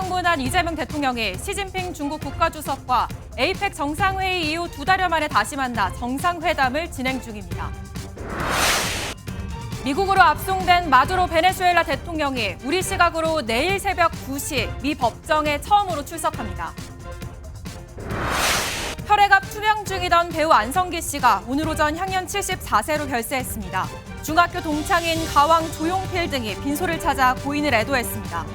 방문한 이재명 대통령이 시진핑 중국 국가주석과 에이펙 정상회의 이후 2달여 만에 다시 만나 정상회담을 진행 중입니다. 미국으로 압송된 마두로 베네수엘라 대통령이 우리 시각으로 내일 새벽 2시 미 법정에 처음으로 출석합니다. 혈액압 투병 중이던 배우 안성기 씨가 오늘 오전 향년 74세로 별세했습니다. 중학교 동창인 가왕 조용필 등이 빈소를 찾아 고인을 애도했습니다.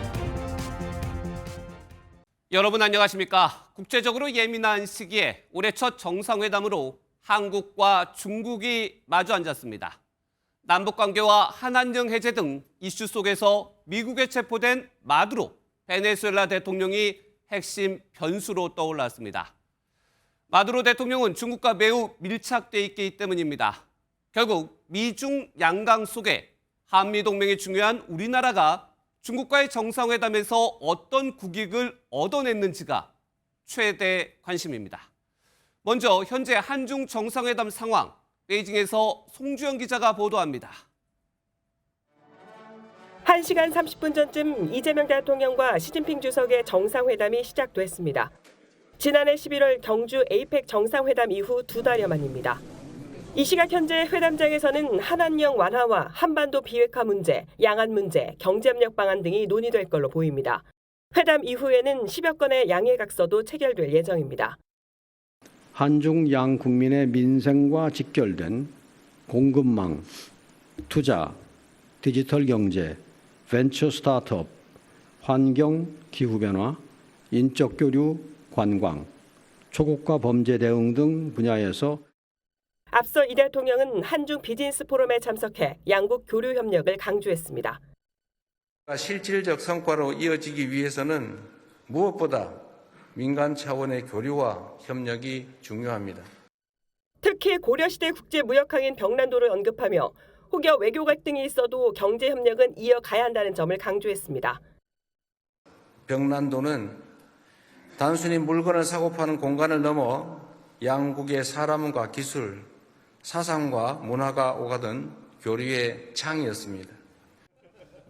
여러분 안녕하십니까? 국제적으로 예민한 시기에 올해 첫 정상회담으로 한국과 중국이 마주 앉았습니다. 남북관계와 한한령 해제 등 이슈 속에서 미국에 체포된 마두로 베네수엘라 대통령이 핵심 변수로 떠올랐습니다. 마두로 대통령은 중국과 매우 밀착돼 있기 때문입니다. 결국 미중 양강 속에 한미동맹이 중요한 우리나라가 중국과의 정상회담에서 어떤 국익을 얻어냈는지가 최대 관심입니다. 먼저 현재 한중 정상회담 상황, 베이징에서 송주영 기자가 보도합니다. 1시간 30분 전쯤 이재명 대통령과 시진핑 주석의 정상회담이 시작됐습니다. 지난해 11월 경주 에이펙 정상회담 이후 2달여 만입니다. 이 시각 현재 회담장에서는 한한령 완화와 한반도 비핵화 문제, 양안 문제, 경제협력 방안 등이 논의될 걸로 보입니다. 회담 이후에는 10여 건의 양해각서도 체결될 예정입니다. 한중 양 국민의 민생과 직결된 공급망, 투자, 디지털 경제, 벤처 스타트업, 환경, 기후변화, 인적 교류, 관광, 초국가 범죄 대응 등 분야에서 앞서 이 대통령은 한중 비즈니스 포럼에 참석해 양국 교류 협력을 강조했습니다. 실질적 성과로 이어지기 위해서는 무엇보다 민간 차원의 교류와 협력이 중요합니다. 특히 고려시대 국제무역항인 벽난도를 언급하며 혹여 외교 갈등이 있어도 경제협력은 이어가야 한다는 점을 강조했습니다. 벽난도는 단순히 물건을 사고 파는 공간을 넘어 양국의 사람과 기술, 사상과 문화가 오가던 교류의 창이었습니다.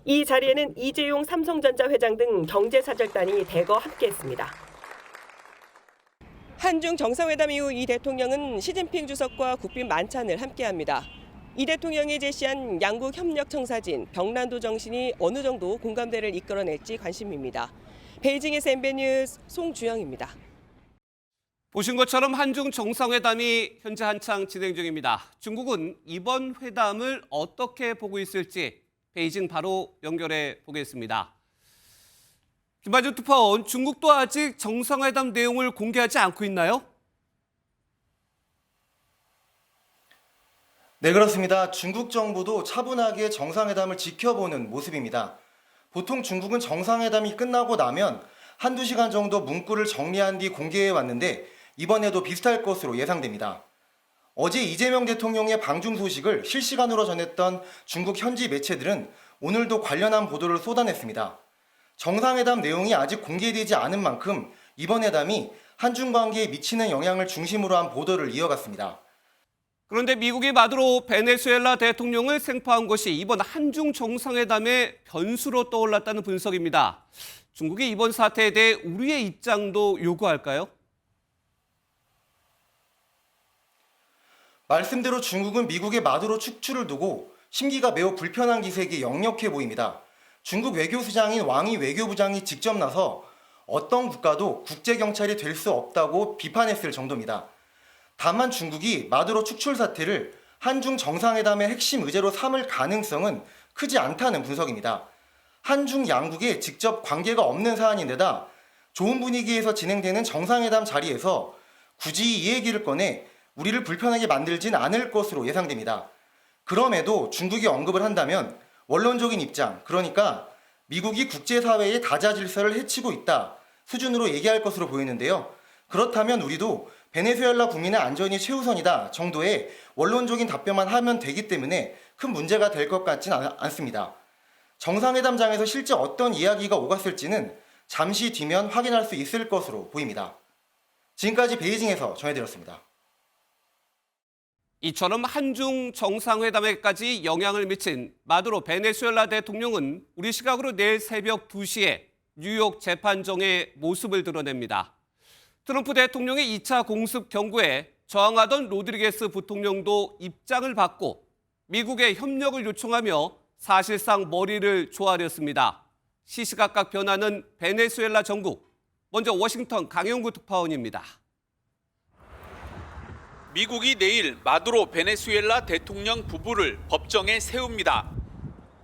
이 자리에는 이재용 삼성전자 회장 등 경제사절단이 대거 함께했습니다. 한중 정상회담 이후 이 대통령은 시진핑 주석과 국빈 만찬을 함께합니다. 이 대통령이 제시한 양국 협력 청사진, 벽난도 정신이 어느 정도 공감대를 이끌어낼지 관심입니다. 베이징에서 MBN 뉴스 송주영입니다. 보신 것처럼 한중 정상회담이 현재 한창 진행 중입니다. 중국은 이번 회담을 어떻게 보고 있을지 베이징 바로 연결해 보겠습니다. 김반준 특파원, 중국도 아직 정상회담 내용을 공개하지 않고 있나요? 네, 그렇습니다. 중국 정부도 차분하게 정상회담을 지켜보는 모습입니다. 보통 중국은 정상회담이 끝나고 나면 한두 시간 정도 문구를 정리한 뒤 공개해 왔는데 이번에도 비슷할 것으로 예상됩니다. 어제 이재명 대통령의 방중 소식을 실시간으로 전했던 중국 현지 매체들은 오늘도 관련한 보도를 쏟아냈습니다. 정상회담 내용이 아직 공개되지 않은 만큼 이번 회담이 한중 관계에 미치는 영향을 중심으로 한 보도를 이어갔습니다. 그런데 미국이 마두로 베네수엘라 대통령을 생포한 것이 이번 한중 정상회담의 변수로 떠올랐다는 분석입니다. 중국이 이번 사태에 대해 우리의 입장도 요구할까요? 말씀대로 중국은 미국의 마두로 축출을 두고 심기가 매우 불편한 기색이 역력해 보입니다. 중국 외교수장인 왕이 외교부장이 직접 나서 어떤 국가도 국제경찰이 될 수 없다고 비판했을 정도입니다. 다만 중국이 마두로 축출 사태를 한중 정상회담의 핵심 의제로 삼을 가능성은 크지 않다는 분석입니다. 한중 양국에 직접 관계가 없는 사안인데다 좋은 분위기에서 진행되는 정상회담 자리에서 굳이 이 얘기를 꺼내 우리를 불편하게 만들진 않을 것으로 예상됩니다. 그럼에도 중국이 언급을 한다면 원론적인 입장, 그러니까 미국이 국제사회의 다자질서를 해치고 있다 수준으로 얘기할 것으로 보이는데요. 그렇다면 우리도 베네수엘라 국민의 안전이 최우선이다 정도의 원론적인 답변만 하면 되기 때문에 큰 문제가 될 것 같지는 않습니다. 정상회담장에서 실제 어떤 이야기가 오갔을지는 잠시 뒤면 확인할 수 있을 것으로 보입니다. 지금까지 베이징에서 전해드렸습니다. 이처럼 한중 정상회담에까지 영향을 미친 마두로 베네수엘라 대통령은 우리 시각으로 내일 새벽 2시에 뉴욕 재판정의 모습을 드러냅니다. 트럼프 대통령의 2차 공습 경고에 저항하던 로드리게스 부통령도 입장을 받고 미국의 협력을 요청하며 사실상 머리를 조아렸습니다. 시시각각 변하는 베네수엘라 정국. 먼저 워싱턴 강영구 특파원입니다. 미국이 내일 마두로 베네수엘라 대통령 부부를 법정에 세웁니다.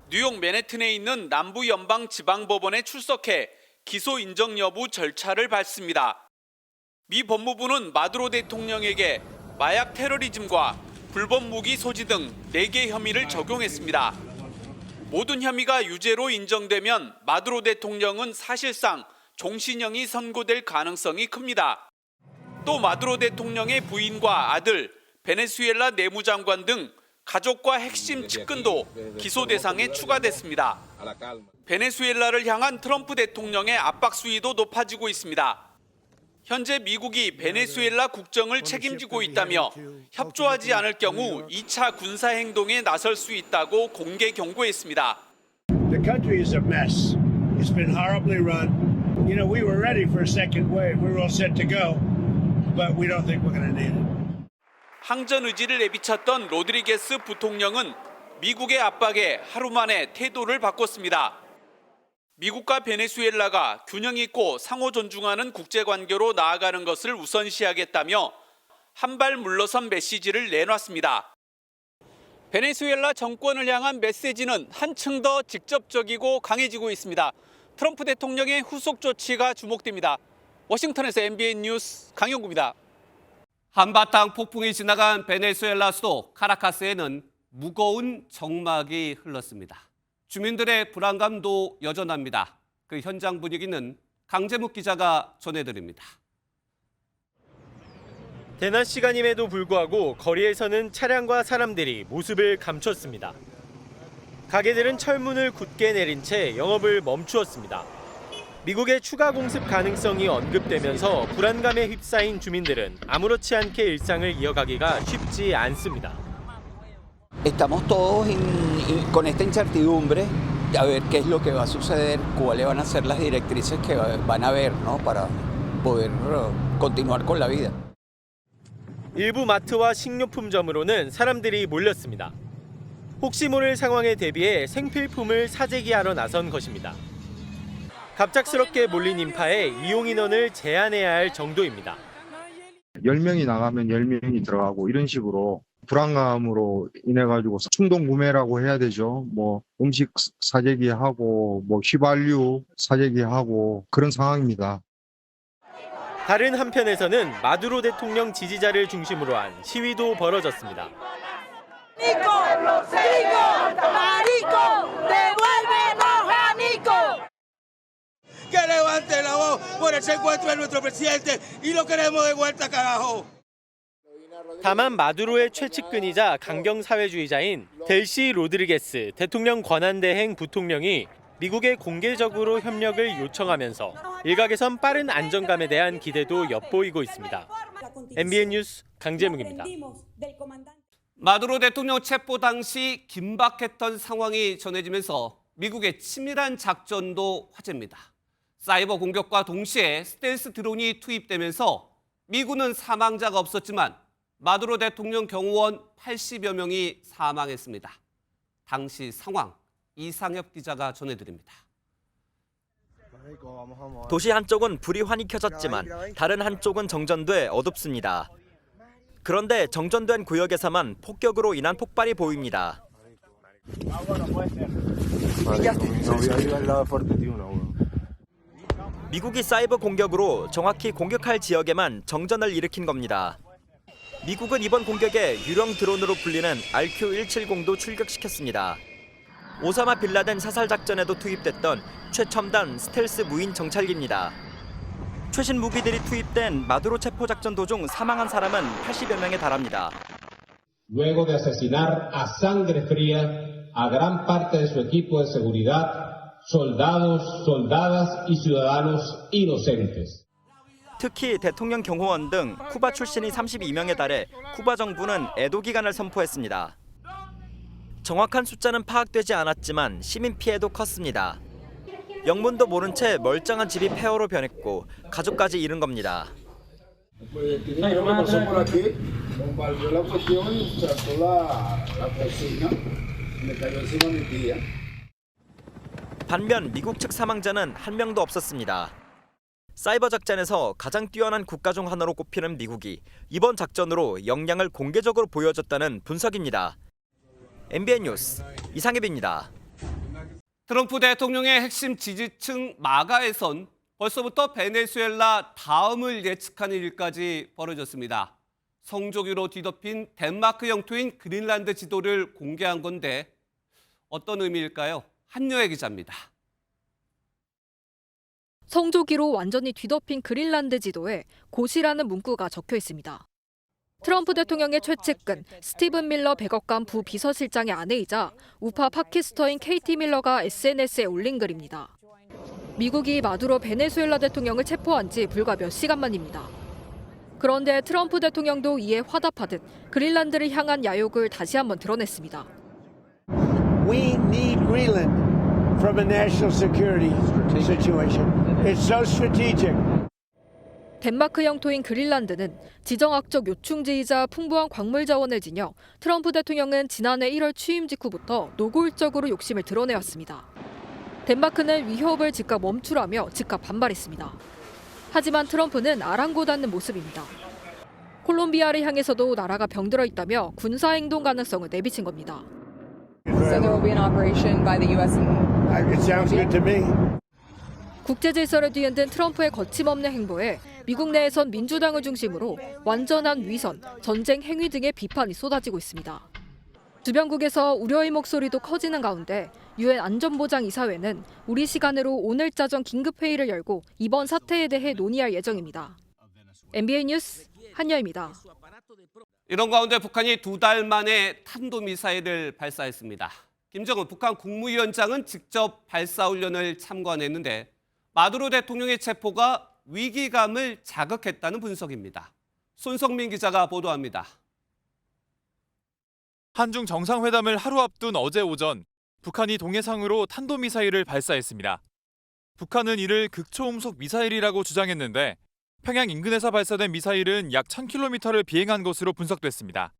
뉴욕 맨해튼에 있는 남부연방지방법원에 출석해 기소 인정 여부 절차를 밟습니다. 미 법무부는 마두로 대통령에게 마약 테러리즘과 불법 무기 소지 등 4개 혐의를 적용했습니다. 모든 혐의가 유죄로 인정되면 마두로 대통령은 사실상 종신형이 선고될 가능성이 큽니다. 또 마두로 대통령의 부인과 아들, 베네수엘라 내무장관 등 가족과 핵심 측근도 기소 대상에 추가됐습니다. 베네수엘라를 향한 트럼프 대통령의 압박 수위도 높아지고 있습니다. 현재 미국이 베네수엘라 국정을 책임지고 있다며 협조하지 않을 경우 2차 군사 행동에 나설 수 있다고 공개 경고했습니다. The country is a mess. It's been horribly run. You know, we were ready for a second wave. We were all set to go, but we don't think we're going to need it. 항전 의지를 내비쳤던 로드리게스 부통령은 미국의 압박에 하루 만에 태도를 바꿨습니다. 미국과 베네수엘라가 균형 있고 상호 존중하는 국제관계로 나아가는 것을 우선시하겠다며 한 발 물러선 메시지를 내놨습니다. 베네수엘라 정권을 향한 메시지는 한층 더 직접적이고 강해지고 있습니다. 트럼프 대통령의 후속 조치가 주목됩니다. 워싱턴에서 MBN 뉴스 강영구입니다. 한바탕 폭풍이 지나간 베네수엘라 수도 카라카스에는 무거운 정막이 흘렀습니다. 주민들의 불안감도 여전합니다. 그 현장 분위기는 강재묵 기자가 전해드립니다. 대낮 시간임에도 불구하고 거리에서는 차량과 사람들이 모습을 감췄습니다. 가게들은 철문을 굳게 내린 채 영업을 멈추었습니다. 미국의 추가 공습 가능성이 언급되면서 불안감에 휩싸인 주민들은 아무렇지 않게 일상을 이어가기가 쉽지 않습니다. Estamos todos con esta incertidumbre a ver qué es lo que va a suceder, cuáles van a ser las directrices que van a haber, ¿no? Para poder continuar con la vida. 일부 마트와 식료품점으로는 사람들이 몰렸습니다. 혹시 모를 상황에 대비해 생필품을 사재기하러 나선 것입니다. 갑작스럽게 몰린 인파에 이용 인원을 제한해야 할 정도입니다. 10명이 나가면 10명이 들어가고 이런 식으로 불안감으로 인해 가지고 충동 구매라고 해야 되죠. 뭐 음식 사재기하고 뭐 휘발유 사재기하고 그런 상황입니다. 다른 한편에서는 마두로 대통령 지지자를 중심으로 한 시위도 벌어졌습니다. 다만 마두로의 최측근이자 강경 사회주의자인 델시 로드리게스 대통령 권한대행 부통령이 미국에 공개적으로 협력을 요청하면서 일각에선 빠른 안정감에 대한 기대도 엿보이고 있습니다. MBN 뉴스 강재묵입니다. 마두로 대통령 체포 당시 긴박했던 상황이 전해지면서 미국의 치밀한 작전도 화제입니다. 사이버 공격과 동시에 스텔스 드론이 투입되면서 미군은 사망자가 없었지만 마두로 대통령 경호원 80여 명이 사망했습니다. 당시 상황 이상엽 기자가 전해드립니다. 도시 한쪽은 불이 환히 켜졌지만 다른 한쪽은 정전돼 어둡습니다. 그런데 정전된 구역에서만 폭격으로 인한 폭발이 보입니다. 미국이 사이버 공격으로 정확히 공격할 지역에만 정전을 일으킨 겁니다. 미국은 이번 공격에 유령 드론으로 불리는 RQ-170도 출격시켰습니다. 오사마 빌라덴 사살 작전에도 투입됐던 최첨단 스텔스 무인 정찰기입니다. 최신 무기들이 투입된 마두로 체포 작전 도중 사망한 사람은 80여 명에 달합니다. Luego de asesinar a sangre fría a gran parte de su equipo de seguridad, soldados, soldadas y ciudadanos inocentes. 특히 대통령 경호원 등 쿠바 출신이 32명에 달해 쿠바 정부는 애도 기간을 선포했습니다. 정확한 숫자는 파악되지 않았지만 시민 피해도 컸습니다. 영문도 모른 채 멀쩡한 집이 폐허로 변했고 가족까지 잃은 겁니다. 반면 미국 측 사망자는 한 명도 없었습니다. 사이버 작전에서 가장 뛰어난 국가 중 하나로 꼽히는 미국이 이번 작전으로 역량을 공개적으로 보여줬다는 분석입니다. MBN 뉴스 이상엽입니다. 트럼프 대통령의 핵심 지지층 마가에선 벌써부터 베네수엘라 다음을 예측하는 일까지 벌어졌습니다. 성조기로 뒤덮인 덴마크 영토인 그린란드 지도를 공개한 건데 어떤 의미일까요? 한여애 기자입니다. 성조기로 완전히 뒤덮인 그린란드 지도에 고시라는 문구가 적혀 있습니다. 트럼프 대통령의 최측근 스티븐 밀러 백악관 부비서실장의 아내이자 우파 팟캐스터인 KT 밀러가 SNS에 올린 글입니다. 미국이 마두로 베네수엘라 대통령을 체포한 지 불과 몇 시간 만입니다. 그런데 트럼프 대통령도 이에 화답하듯 그린란드를 향한 야욕을 다시 한번 드러냈습니다. We need Greenland from a national security situation. It's so strategic. 덴마크 영토인 그린란드는 지정학적 요충지이자 풍부한 광물 자원을 지녀 트럼프 대통령은 지난해 1월 취임 직후부터 노골적으로 욕심을 드러내왔습니다. 덴마크는 위협을 즉각 멈추라며 즉각 반발했습니다. 하지만 트럼프는 아랑곳하는 모습입니다. 콜롬비아를 향해서도 나라가 병들어 있다며 군사행동 가능성을 내비친 겁니다. So there will be an operation by the U.S. It sounds good to me. 국제 질서를 뒤흔든 트럼프의 거침없는 행보에 미국 내에선 민주당을 중심으로 완전한 위선, 전쟁 행위 등의 비판이 쏟아지고 있습니다. 주변국에서 우려의 목소리도 커지는 가운데 유엔 안전보장이사회는 우리 시간으로 오늘 자정 긴급회의를 열고 이번 사태에 대해 논의할 예정입니다. MBN 뉴스 한여입니다. 이런 가운데 북한이 2달 만에 탄도미사일을 발사했습니다. 김정은 북한 국무위원장은 직접 발사훈련을 참관했는데 마두로 대통령의 체포가 위기감을 자극했다는 분석입니다. 손성민 기자가 보도합니다. 한중 정상회담을 하루 앞둔 어제 오전 북한이 동해상으로 탄도미사일을 발사했습니다. 북한은 이를 극초음속 미사일이라고 주장했는데 평양 인근에서 발사된 미사일은 약 1000km를 비행한 것으로 분석됐습니다.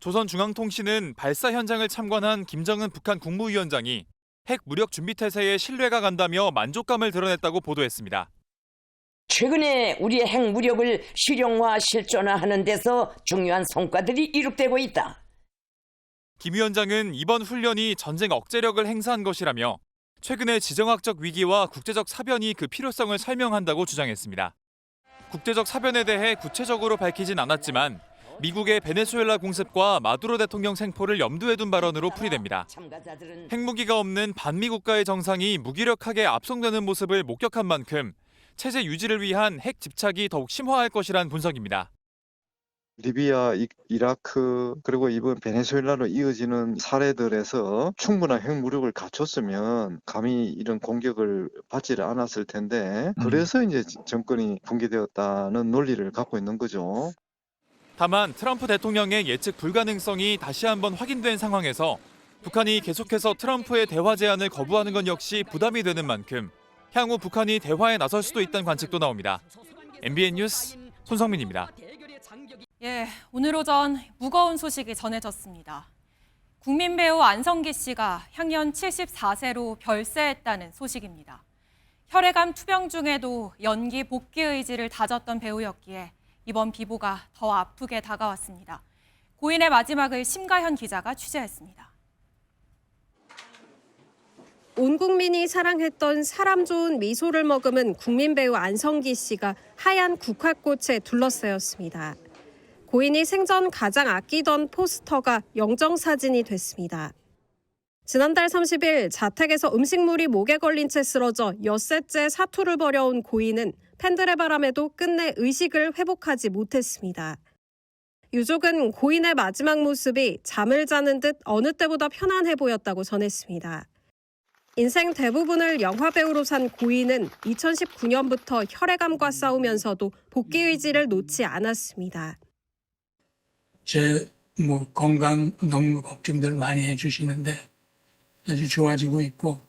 조선중앙통신은 발사 현장을 참관한 김정은 북한 국무위원장이 핵 무력 준비 태세에 신뢰가 간다며 만족감을 드러냈다고 보도했습니다. 최근에 우리의 핵 무력을 실용화, 실존화하는 데서 중요한 성과들이 이룩되고 있다. 김 위원장은 이번 훈련이 전쟁 억제력을 행사한 것이라며 최근의 지정학적 위기와 국제적 사변이 그 필요성을 설명한다고 주장했습니다. 국제적 사변에 대해 구체적으로 밝히진 않았지만 미국의 베네수엘라 공습과 마두로 대통령 생포를 염두에 둔 발언으로 풀이됩니다. 핵무기가 없는 반미 국가의 정상이 무기력하게 압송되는 모습을 목격한 만큼 체제 유지를 위한 핵 집착이 더욱 심화할 것이란 분석입니다. 리비아, 이라크 그리고 이번 베네수엘라로 이어지는 사례들에서 충분한 핵무력을 갖췄으면 감히 이런 공격을 받지를 않았을 텐데 그래서 이제 정권이 붕괴되었다는 논리를 갖고 있는 거죠. 다만 트럼프 대통령의 예측 불가능성이 다시 한번 확인된 상황에서 북한이 계속해서 트럼프의 대화 제안을 거부하는 건 역시 부담이 되는 만큼 향후 북한이 대화에 나설 수도 있다는 관측도 나옵니다. MBN 뉴스 손성민입니다. 예, 오늘 오전 무거운 소식이 전해졌습니다. 국민 배우 안성기 씨가 향년 74세로 별세했다는 소식입니다. 혈액암 투병 중에도 연기 복귀 의지를 다졌던 배우였기에 이번 비보가 더 아프게 다가왔습니다. 고인의 마지막을 심가현 기자가 취재했습니다. 온 국민이 사랑했던 사람 좋은 미소를 머금은 국민 배우 안성기 씨가 하얀 국화꽃에 둘러싸였습니다. 고인이 생전 가장 아끼던 포스터가 영정사진이 됐습니다. 지난달 30일 자택에서 음식물이 목에 걸린 채 쓰러져 엿새째 사투를 벌여온 고인은 팬들의 바람에도 끝내 의식을 회복하지 못했습니다. 유족은 고인의 마지막 모습이 잠을 자는 듯 어느 때보다 편안해 보였다고 전했습니다. 인생 대부분을 영화배우로 산 고인은 2019년부터 혈액암과 싸우면서도 복귀 의지를 놓지 않았습니다. 제 건강 너무 걱정들 많이 해주시는데 아주 좋아지고 있고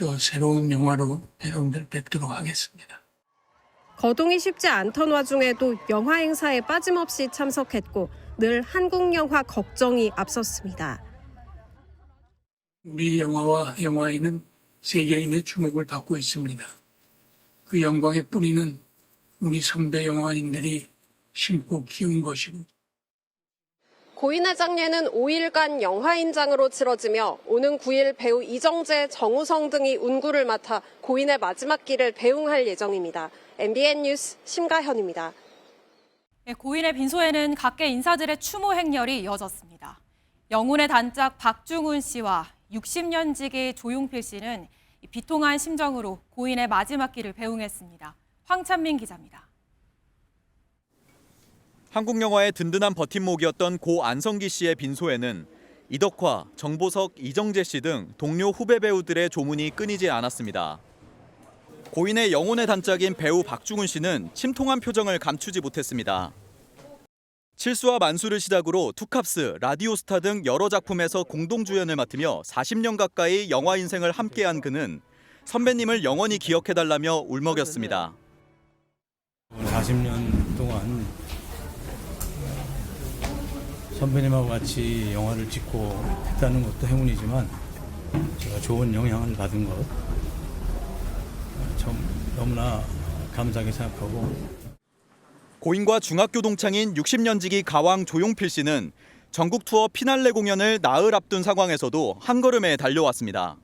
또 새로운 영화로 여러분들 뵙도록 하겠습니다. 거동이 쉽지 않던 와중에도 영화 행사에 빠짐없이 참석했고 늘 한국 영화 걱정이 앞섰습니다. 우리 영화와 영화인은 세계인의 주목을 받고 있습니다. 그 영광의 뿌리는 우리 선배 영화인들이 심고 키운 것이고 고인의 장례는 5일간 영화인장으로 치러지며 오는 9일 배우 이정재, 정우성 등이 운구를 맡아 고인의 마지막 길을 배웅할 예정입니다. MBN 뉴스 심가현입니다. 고인의 빈소에는 각계 인사들의 추모 행렬이 이어졌습니다. 영혼의 단짝 박중훈 씨와 60년 지기 조용필 씨는 비통한 심정으로 고인의 마지막 길을 배웅했습니다. 황찬민 기자입니다. 한국 영화의 든든한 버팀목이었던 고 안성기 씨의 빈소에는 이덕화, 정보석, 이정재 씨 등 동료 후배 배우들의 조문이 끊이지 않았습니다. 고인의 영혼의 단짝인 배우 박중훈 씨는 침통한 표정을 감추지 못했습니다. 칠수와 만수를 시작으로 투캅스, 라디오스타 등 여러 작품에서 공동주연을 맡으며 40년 가까이 영화 인생을 함께한 그는 선배님을 영원히 기억해달라며 울먹였습니다. 40년 동안 선배님하고 같이 영화를 찍고 했다는 것도 행운이지만 제가 좋은 영향을 받은 것 참 너무나 감사하게 생각하고 고인과 중학교 동창인 60년 지기 가왕 조용필 씨는 전국 투어 피날레 공연을 나흘 앞둔 상황에서도 한 걸음에 달려왔습니다.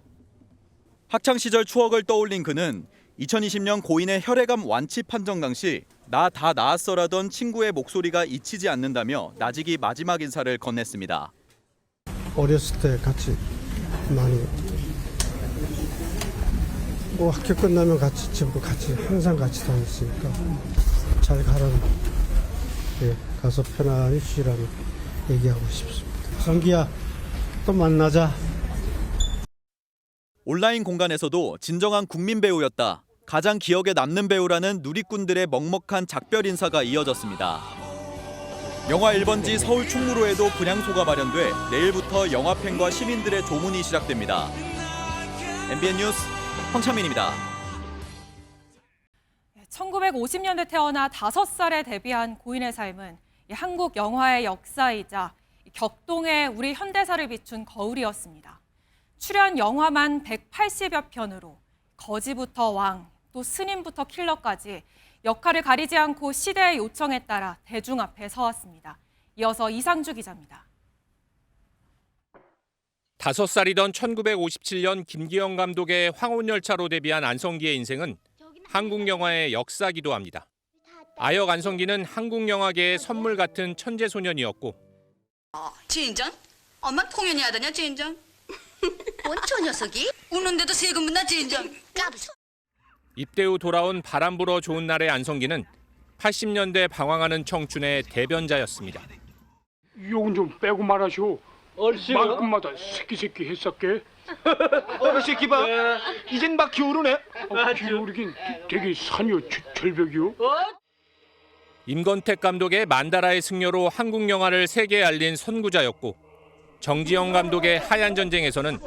학창 시절 추억을 떠올린 그는 2020년 고인의 혈액암 완치 판정 당시 나 다 나았어라던 친구의 목소리가 잊히지 않는다며 나직이 마지막 인사를 건넸습니다. 어렸을 때 같이 많이 뭐 학교 끝나면 같이 집으로 같이 항상 같이 다녔으니까 잘 가라는 가서 편안히 쉬라고 얘기하고 싶습니다. 성기야 또 만나자. 온라인 공간에서도 진정한 국민 배우였다. 가장 기억에 남는 배우라는 누리꾼들의 먹먹한 작별 인사가 이어졌습니다. 영화 1번지 서울 충무로에도 분향소가 마련돼 내일부터 영화팬과 시민들의 조문이 시작됩니다. MBN 뉴스 황창민입니다. 1950년대 태어나 5살에 데뷔한 고인의 삶은 한국 영화의 역사이자 격동의 우리 현대사를 비춘 거울이었습니다. 출연 영화만 180여 편으로 거지부터 왕, 또 스님부터 킬러까지 역할을 가리지 않고 시대의 요청에 따라 대중 앞에 서왔습니다. 이어서 이상주 기자입니다. 5살이던 1957년 김기영 감독의 황혼열차로 데뷔한 안성기의 인생은 한국 영화의 역사기도 합니다. 아역 안성기는 한국 영화계의 선물 같은 천재 소년이었고 진정? 엄마 공연이 하더냐 진정? 뭔저 녀석이? 우는데도 세금문나 진정? 입대 후 돌아온 바람 불어 좋은 날의 안성기는 80년대 방황하는 청춘의 대변자였습니다. 욕은 좀 빼고 말하시오. 말끝마다 새끼 했었게. 새끼 봐. 이젠 막 기어오르네. 기어오르긴 되게 산이요 절벽이요. 임건택 감독의 만다라의 승려로 한국 영화를 세계에 알린 선구자였고 정지영 감독의 하얀 전쟁에서는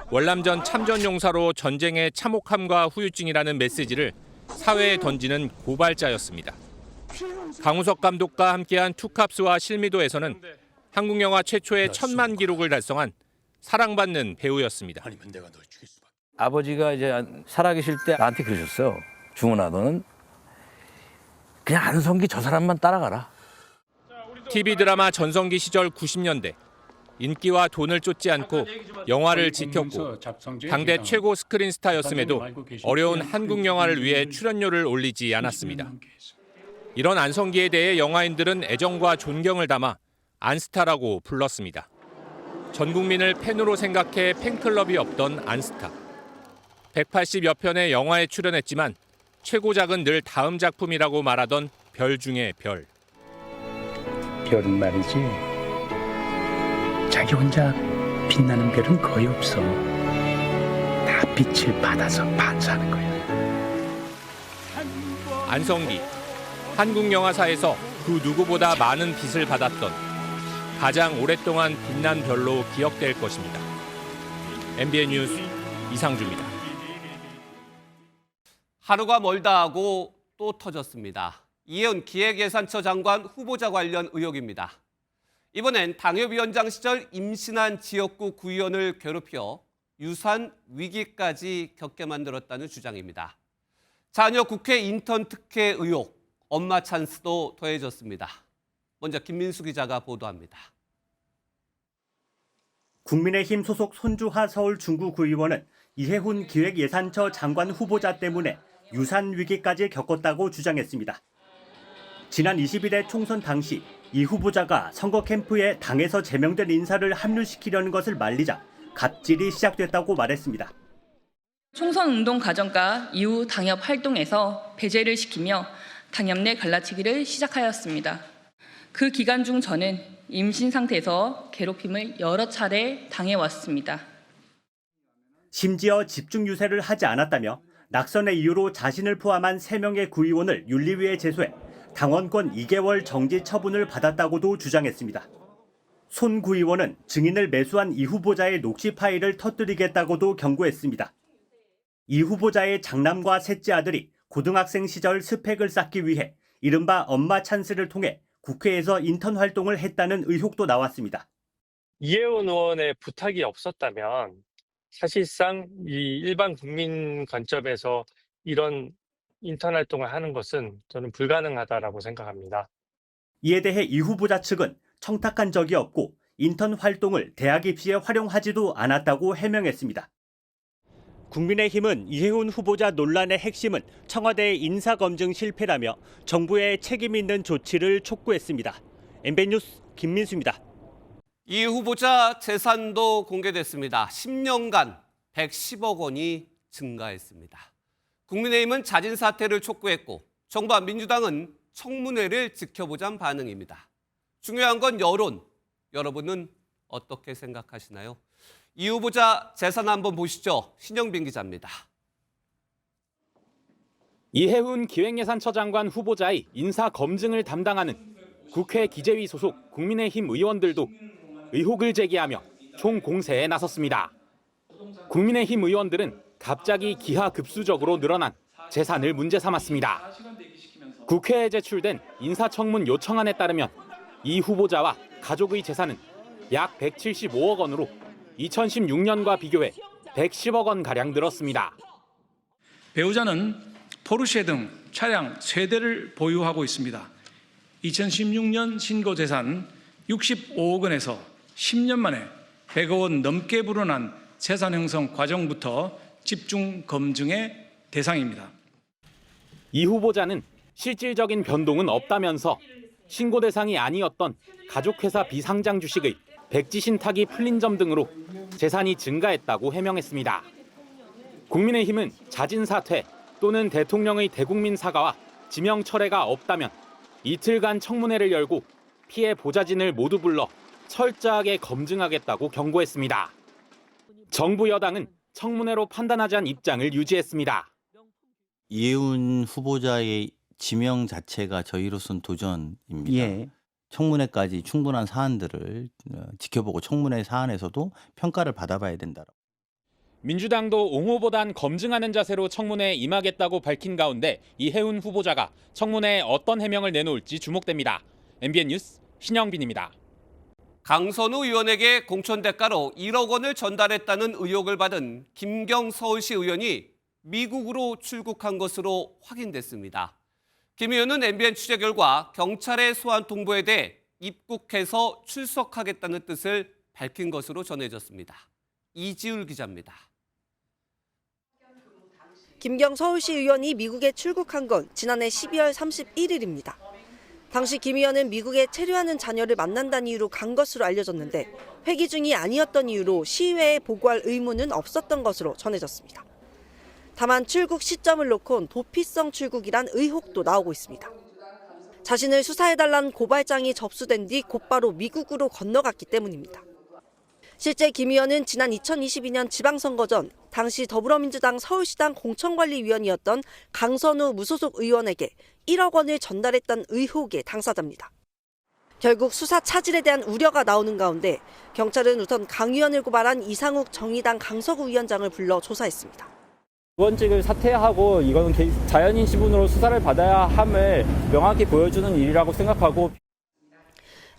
월남전 참전용사로 전쟁의 참혹함과 후유증이라는 메시지를 사회에 던지는 고발자였습니다. 강우석 감독과 함께한 투캅스와 실미도에서는 한국 영화 최초의 1000만 기록을 달성한 사랑받는 배우였습니다. 아버지가 이제 살아계실 때 나한테 그러셨어요. 중훈아, 너는 그냥 안성기 저 사람만 따라가라. TV 드라마 전성기 시절 90년대 인기와 돈을 쫓지 않고 영화를 지켰고 당대 최고 스크린 스타였음에도 어려운 한국 영화를 위해 출연료를 올리지 않았습니다. 이런 안성기에 대해 영화인들은 애정과 존경을 담아 안스타라고 불렀습니다. 전 국민을 팬으로 생각해 팬클럽이 없던 안스타. 180여 편의 영화에 출연했지만 최고작은 늘 다음 작품이라고 말하던 별 중에 별. 별은 말이지. 자기 혼자 빛나는 별은 거의 없어. 다 빛을 받아서 반사하는 거야. 안성기. 한국 영화사에서 그 누구보다 많은 빛을 받았던 가장 오랫동안 빛난 별로 기억될 것입니다. MBN 뉴스 이상주입니다. 하루가 멀다 하고 또 터졌습니다. 이혜훈 기획예산처 장관 후보자 관련 의혹입니다. 이번엔 당협위원장 시절 임신한 지역구 구의원을 괴롭혀 유산 위기까지 겪게 만들었다는 주장입니다. 자녀 국회 인턴 특혜 의혹, 엄마 찬스도 더해졌습니다. 먼저 김민수 기자가 보도합니다. 국민의힘 소속 손주하 서울 중구구의원은 이혜훈 기획예산처 장관 후보자 때문에 유산 위기까지 겪었다고 주장했습니다. 지난 20일의 총선 당시 이 후보자가 선거 캠프에 당에서 제명된 인사를 합류시키려는 것을 말리자 갑질이 시작됐다고 말했습니다. 총선 운동 과정과 이후 당협 활동에서 배제를 시키며 당협 내 갈라치기를 시작하였습니다. 그 기간 중 저는 임신 상태에서 괴롭힘을 여러 차례 당해왔습니다. 심지어 집중 유세를 하지 않았다며 낙선의 이유로 자신을 포함한 3명의 구의원을 윤리위에 제소해 당원권 2개월 정지 처분을 받았다고도 주장했습니다. 손 구의원은 증인을 매수한 이 후보자의 녹취 파일을 터뜨리겠다고도 경고했습니다. 이 후보자의 장남과 셋째 아들이 고등학생 시절 스펙을 쌓기 위해 이른바 엄마 찬스를 통해 국회에서 인턴 활동을 했다는 의혹도 나왔습니다. 이혜훈 의원의 부탁이 없었다면 사실상 이 일반 국민 관점에서 이런 인턴 활동을 하는 것은 저는 불가능하다라고 생각합니다. 이에 대해 이 후보자 측은 청탁한 적이 없고 인턴 활동을 대학 입시에 활용하지도 않았다고 해명했습니다. 국민의힘은 이혜훈 후보자 논란의 핵심은 청와대의 인사검증 실패라며 정부의 책임 있는 조치를 촉구했습니다. MBN 뉴스 김민수입니다. 이 후보자 재산도 공개됐습니다. 10년간 110억 원이 증가했습니다. 국민의힘은 자진 사퇴를 촉구했고 정부와 민주당은 청문회를 지켜보자는 반응입니다. 중요한 건 여론. 여러분은 어떻게 생각하시나요? 이 후보자 재산 한번 보시죠. 신영빈 기자입니다. 이혜훈 기획예산처 장관 후보자의 인사 검증을 담당하는 국회 기재위 소속 국민의힘 의원들도 의혹을 제기하며 총공세에 나섰습니다. 국민의힘 의원들은 갑자기 기하급수적으로 늘어난 재산을 문제 삼았습니다. 국회에 제출된 인사청문 요청안에 따르면 이 후보자와 가족의 재산은 약 175억 원으로 2016년과 비교해 110억 원가량 늘었습니다. 배우자는 포르쉐 등 차량 3대를 보유하고 있습니다. 2016년 신고 재산 65억 원에서 10년 만에 100억 원 넘게 불어난 재산 형성 과정부터 집중 검증의 대상입니다. 이 후보자는 실질적인 변동은 없다면서 신고 대상이 아니었던 가족회사 비상장 주식의 백지 신탁이 풀린 점 등으로 재산이 증가했다고 해명했습니다. 국민의힘은 자진 사퇴 또는 대통령의 대국민 사과와 지명 철회가 없다면 이틀간 청문회를 열고 피해 보좌진을 모두 불러 철저하게 검증하겠다고 경고했습니다. 정부 여당은 청문회로 판단하자는 입장을 유지했습니다. 이혜훈 후보자의 지명 자체가 저희로선 도전입니다. 예. 청문회까지 충분한 사안들을 지켜보고 청문회 사안에서도 평가를 받아봐야 된다. 민주당도 옹호보단 검증하는 자세로 청문회에 임하겠다고 밝힌 가운데 이혜훈 후보자가 청문회에 어떤 해명을 내놓을지 주목됩니다. MBN 뉴스 신영빈입니다. 강선우 의원에게 공천 대가로 1억 원을 전달했다는 의혹을 받은 김경 서울시 의원이 미국으로 출국한 것으로 확인됐습니다. 김 의원은 MBN 취재 결과 경찰의 소환 통보에 대해 입국해서 출석하겠다는 뜻을 밝힌 것으로 전해졌습니다. 이지울 기자입니다. 김경 서울시 의원이 미국에 출국한 건 지난해 12월 31일입니다. 당시 김 의원은 미국에 체류하는 자녀를 만난다는 이유로 간 것으로 알려졌는데 회기 중이 아니었던 이유로 시의회에 보고할 의무는 없었던 것으로 전해졌습니다. 다만 출국 시점을 놓곤 도피성 출국이란 의혹도 나오고 있습니다. 자신을 수사해달라는 고발장이 접수된 뒤 곧바로 미국으로 건너갔기 때문입니다. 실제 김 의원은 지난 2022년 지방선거 전 당시 더불어민주당 서울시당 공천관리위원이었던 강선우 무소속 의원에게 1억 원을 전달했던 의혹의 당사자입니다. 결국 수사 차질에 대한 우려가 나오는 가운데 경찰은 우선 강 의원을 고발한 이상욱 정의당 강서구 위원장을 불러 조사했습니다. 의원직을 사퇴하고 이건 자연인 신분으로 수사를 받아야 함을 명확히 보여주는 일이라고 생각하고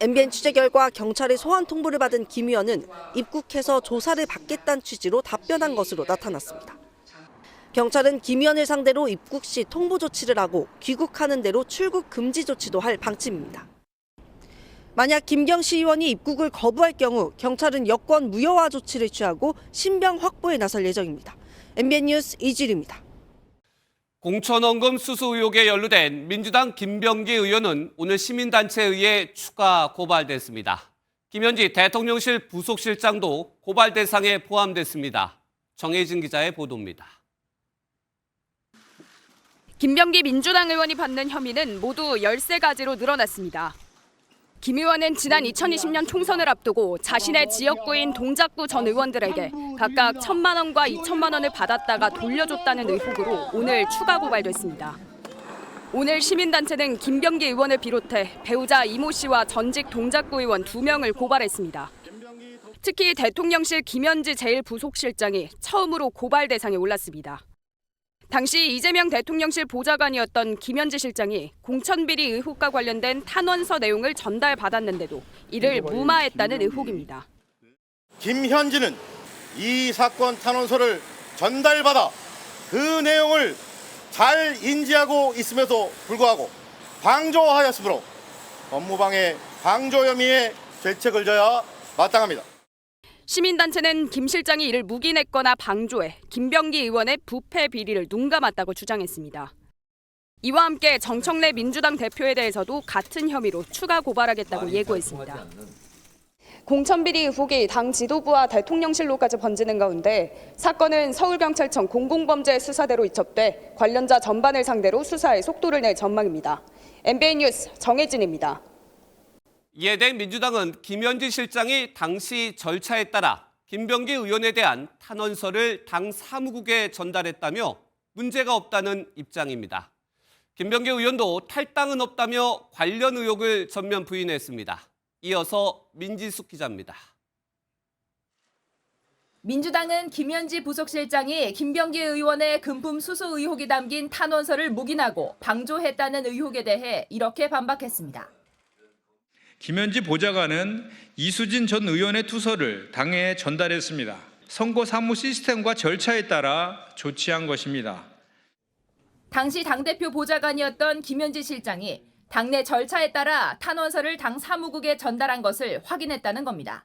MBN 취재 결과 경찰의 소환 통보를 받은 김 의원은 입국해서 조사를 받겠다는 취지로 답변한 것으로 나타났습니다. 경찰은 김 의원을 상대로 입국 시 통보 조치를 하고 귀국하는 대로 출국 금지 조치도 할 방침입니다. 만약 김경시 의원이 입국을 거부할 경우 경찰은 여권 무효화 조치를 취하고 신병 확보에 나설 예정입니다. MBN 뉴스 이주리입니다. 공천원금 수수 의혹에 연루된 민주당 김병기 의원은 오늘 시민단체에 의해 추가 고발됐습니다. 김현지 대통령실 부속실장도 고발 대상에 포함됐습니다. 정혜진 기자의 보도입니다. 김병기 민주당 의원이 받는 혐의는 모두 13가지로 늘어났습니다. 김 의원은 지난 2020년 총선을 앞두고 자신의 지역구인 동작구 전 의원들에게 각각 1,000만 원과 2,000만 원을 받았다가 돌려줬다는 의혹으로 오늘 추가 고발됐습니다. 오늘 시민단체는 김병기 의원을 비롯해 배우자 이모 씨와 전직 동작구 의원 2명을 고발했습니다. 특히 대통령실 김현지 제1부속실장이 처음으로 고발 대상에 올랐습니다. 당시 이재명 대통령실 보좌관이었던 김현지 실장이 공천비리 의혹과 관련된 탄원서 내용을 전달받았는데도 이를 무마했다는 의혹입니다. 김현지는 이 사건 탄원서를 전달받아 그 내용을 잘 인지하고 있음에도 불구하고 방조하였으므로 업무방해 방조 혐의에 죄책을 져야 마땅합니다. 시민단체는 김 실장이 이를 묵인했거나 방조해 김병기 의원의 부패 비리를 눈감았다고 주장했습니다. 이와 함께 정청래 민주당 대표에 대해서도 같은 혐의로 추가 고발하겠다고 예고했습니다. 공천비리 의혹이 당 지도부와 대통령실로까지 번지는 가운데 사건은 서울경찰청 공공범죄수사대로 이첩돼 관련자 전반을 상대로 수사에 속도를 낼 전망입니다. MBN 뉴스 정혜진입니다. 이에 대해 민주당은 김현지 실장이 당시 절차에 따라 김병기 의원에 대한 탄원서를 당 사무국에 전달했다며 문제가 없다는 입장입니다. 김병기 의원도 탈당은 없다며 관련 의혹을 전면 부인했습니다. 이어서 민지숙 기자입니다. 민주당은 김현지 부속실장이 김병기 의원의 금품 수수 의혹이 담긴 탄원서를 묵인하고 방조했다는 의혹에 대해 이렇게 반박했습니다. 김현지 보좌관은 이수진 전 의원의 투서를 당에 전달했습니다. 선거 사무 시스템과 절차에 따라 조치한 것입니다. 당시 당대표 보좌관이었던 김현지 실장이 당내 절차에 따라 탄원서를 당 사무국에 전달한 것을 확인했다는 겁니다.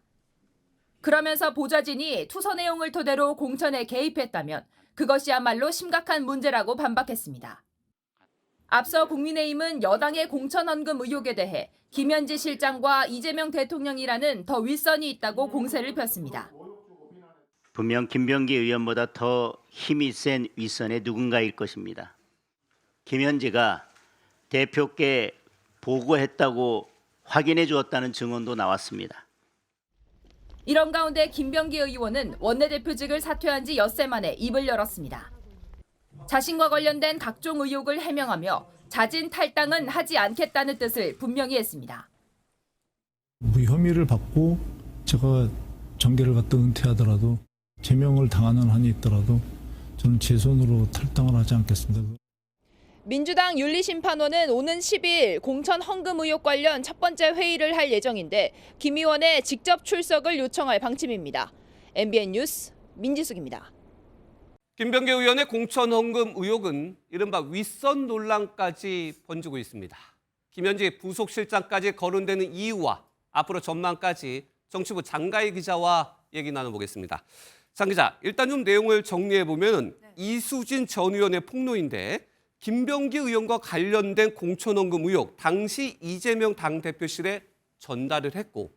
그러면서 보좌진이 투서 내용을 토대로 공천에 개입했다면 그것이야말로 심각한 문제라고 반박했습니다. 앞서 국민의힘은 여당의 공천헌금 의혹에 대해 김현지 실장과 이재명 대통령이라는 더 윗선이 있다고 공세를 폈습니다. 분명 김병기 의원보다 더 힘이 센 윗선의 누군가일 것입니다. 김현지가 대표께 보고했다고 확인해 주었다는 증언도 나왔습니다. 이런 가운데 김병기 의원은 원내대표직을 사퇴한 지 엿새 만에 입을 열었습니다. 자신과 관련된 각종 의혹을 해명하며 자진 탈당은 하지 않겠다는 뜻을 분명히 했습니다. 무혐의를 받고 제가 정계를 갖다 은퇴하더라도 제명을 당하는 한이 있더라도 저는 제 손으로 탈당을 하지 않겠습니다. 민주당 윤리심판원은 오는 10일 공천 헌금 의혹 관련 첫 번째 회의를 할 예정인데 김 의원의 직접 출석을 요청할 방침입니다. MBN 뉴스 민지숙입니다. 김병기 의원의 공천 헌금 의혹은 이른바 윗선 논란까지 번지고 있습니다. 김현지 부속실장까지 거론되는 이유와 앞으로 전망까지 정치부 장가희 기자와 얘기 나눠보겠습니다. 장 기자, 일단 좀 내용을 정리해보면 이수진 전 의원의 폭로인데 김병기 의원과 관련된 공천헌금 의혹, 당시 이재명 당대표실에 전달을 했고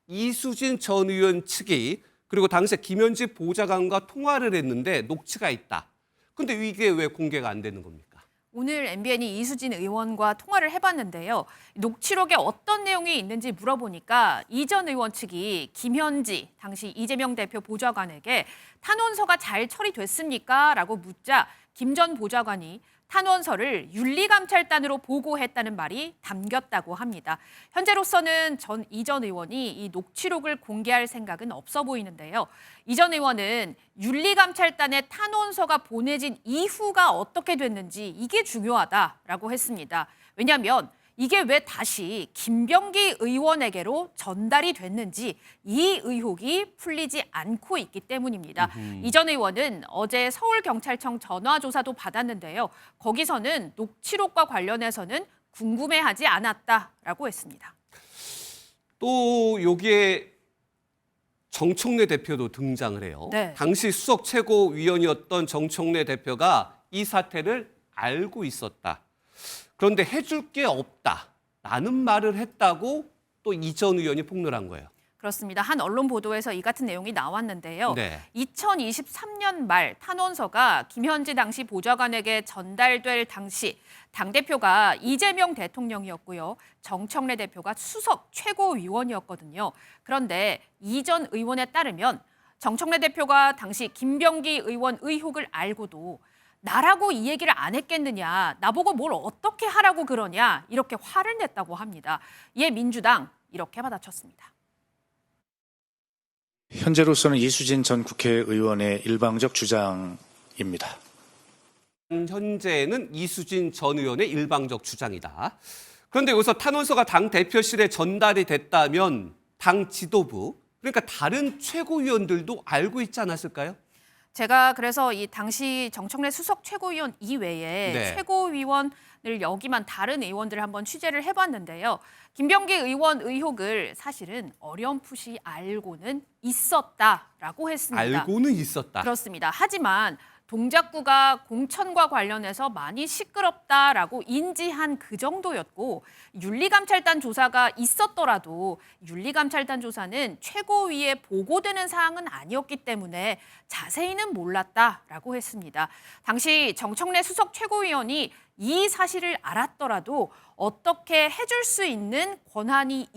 이수진 전 의원 측이 그리고 당시에 김현지 보좌관과 통화를 했는데 녹취가 있다. 근데 이게 왜 공개가 안 되는 겁니까? 오늘 MBN이 이수진 의원과 통화를 해봤는데요. 녹취록에 어떤 내용이 있는지 물어보니까 이 전 의원 측이 김현지, 당시 이재명 대표 보좌관에게 탄원서가 잘 처리됐습니까? 라고 묻자 김 전 보좌관이 탄원서를 윤리감찰단으로 보고했다는 말이 담겼다고 합니다. 현재로서는 이 전 의원이 이 녹취록을 공개할 생각은 없어 보이는데요. 이 전 의원은 윤리감찰단에 탄원서가 보내진 이후가 어떻게 됐는지 이게 중요하다라고 했습니다. 왜냐하면 이게 왜 다시 김병기 의원에게로 전달이 됐는지 이 의혹이 풀리지 않고 있기 때문입니다. 이 전 의원은 어제 서울경찰청 전화조사도 받았는데요. 거기서는 녹취록과 관련해서는 궁금해하지 않았다라고 했습니다. 또 여기에 정청래 대표도 등장을 해요. 네. 당시 수석 최고위원이었던 정청래 대표가 이 사태를 알고 있었다. 그런데 해줄 게 없다라는 말을 했다고 또 이 전 의원이 폭로한 거예요. 그렇습니다. 한 언론 보도에서 이 같은 내용이 나왔는데요. 네. 2023년 말 탄원서가 김현지 당시 보좌관에게 전달될 당시 당대표가 이재명 대통령이었고요. 정청래 대표가 수석 최고위원이었거든요. 그런데 이 전 의원에 따르면 정청래 대표가 당시 김병기 의원 의혹을 알고도 나라고 이 얘기를 안 했겠느냐, 나보고 뭘 어떻게 하라고 그러냐 이렇게 화를 냈다고 합니다. 이에 민주당 이렇게 받아쳤습니다. 현재로서는 이수진 전 국회의원의 일방적 주장입니다. 현재는 이수진 전 의원의 일방적 주장이다. 그런데 여기서 탄원서가 당 대표실에 전달이 됐다면 당 지도부, 그러니까 다른 최고위원들도 알고 있지 않았을까요? 제가 그래서 이 당시 정청래 수석 최고위원 이외에 네. 최고위원을 역임한 다른 의원들을 한번 취재를 해봤는데요. 김병기 의원 의혹을 사실은 어렴풋이 알고는 있었다라고 했습니다. 알고는 있었다. 그렇습니다. 하지만 동작구가 공천과 관련해서 많이 시끄럽다라고 인지한 그 정도였고 윤리감찰단 조사가 있었더라도 윤리감찰단 조사는 최고위에 보고되는 사항은 아니었기 때문에 자세히는 몰랐다라고 했습니다. 당시 정청래 수석 최고위원이 이 사실을 알았더라도 어떻게 해줄 수 있는 권한이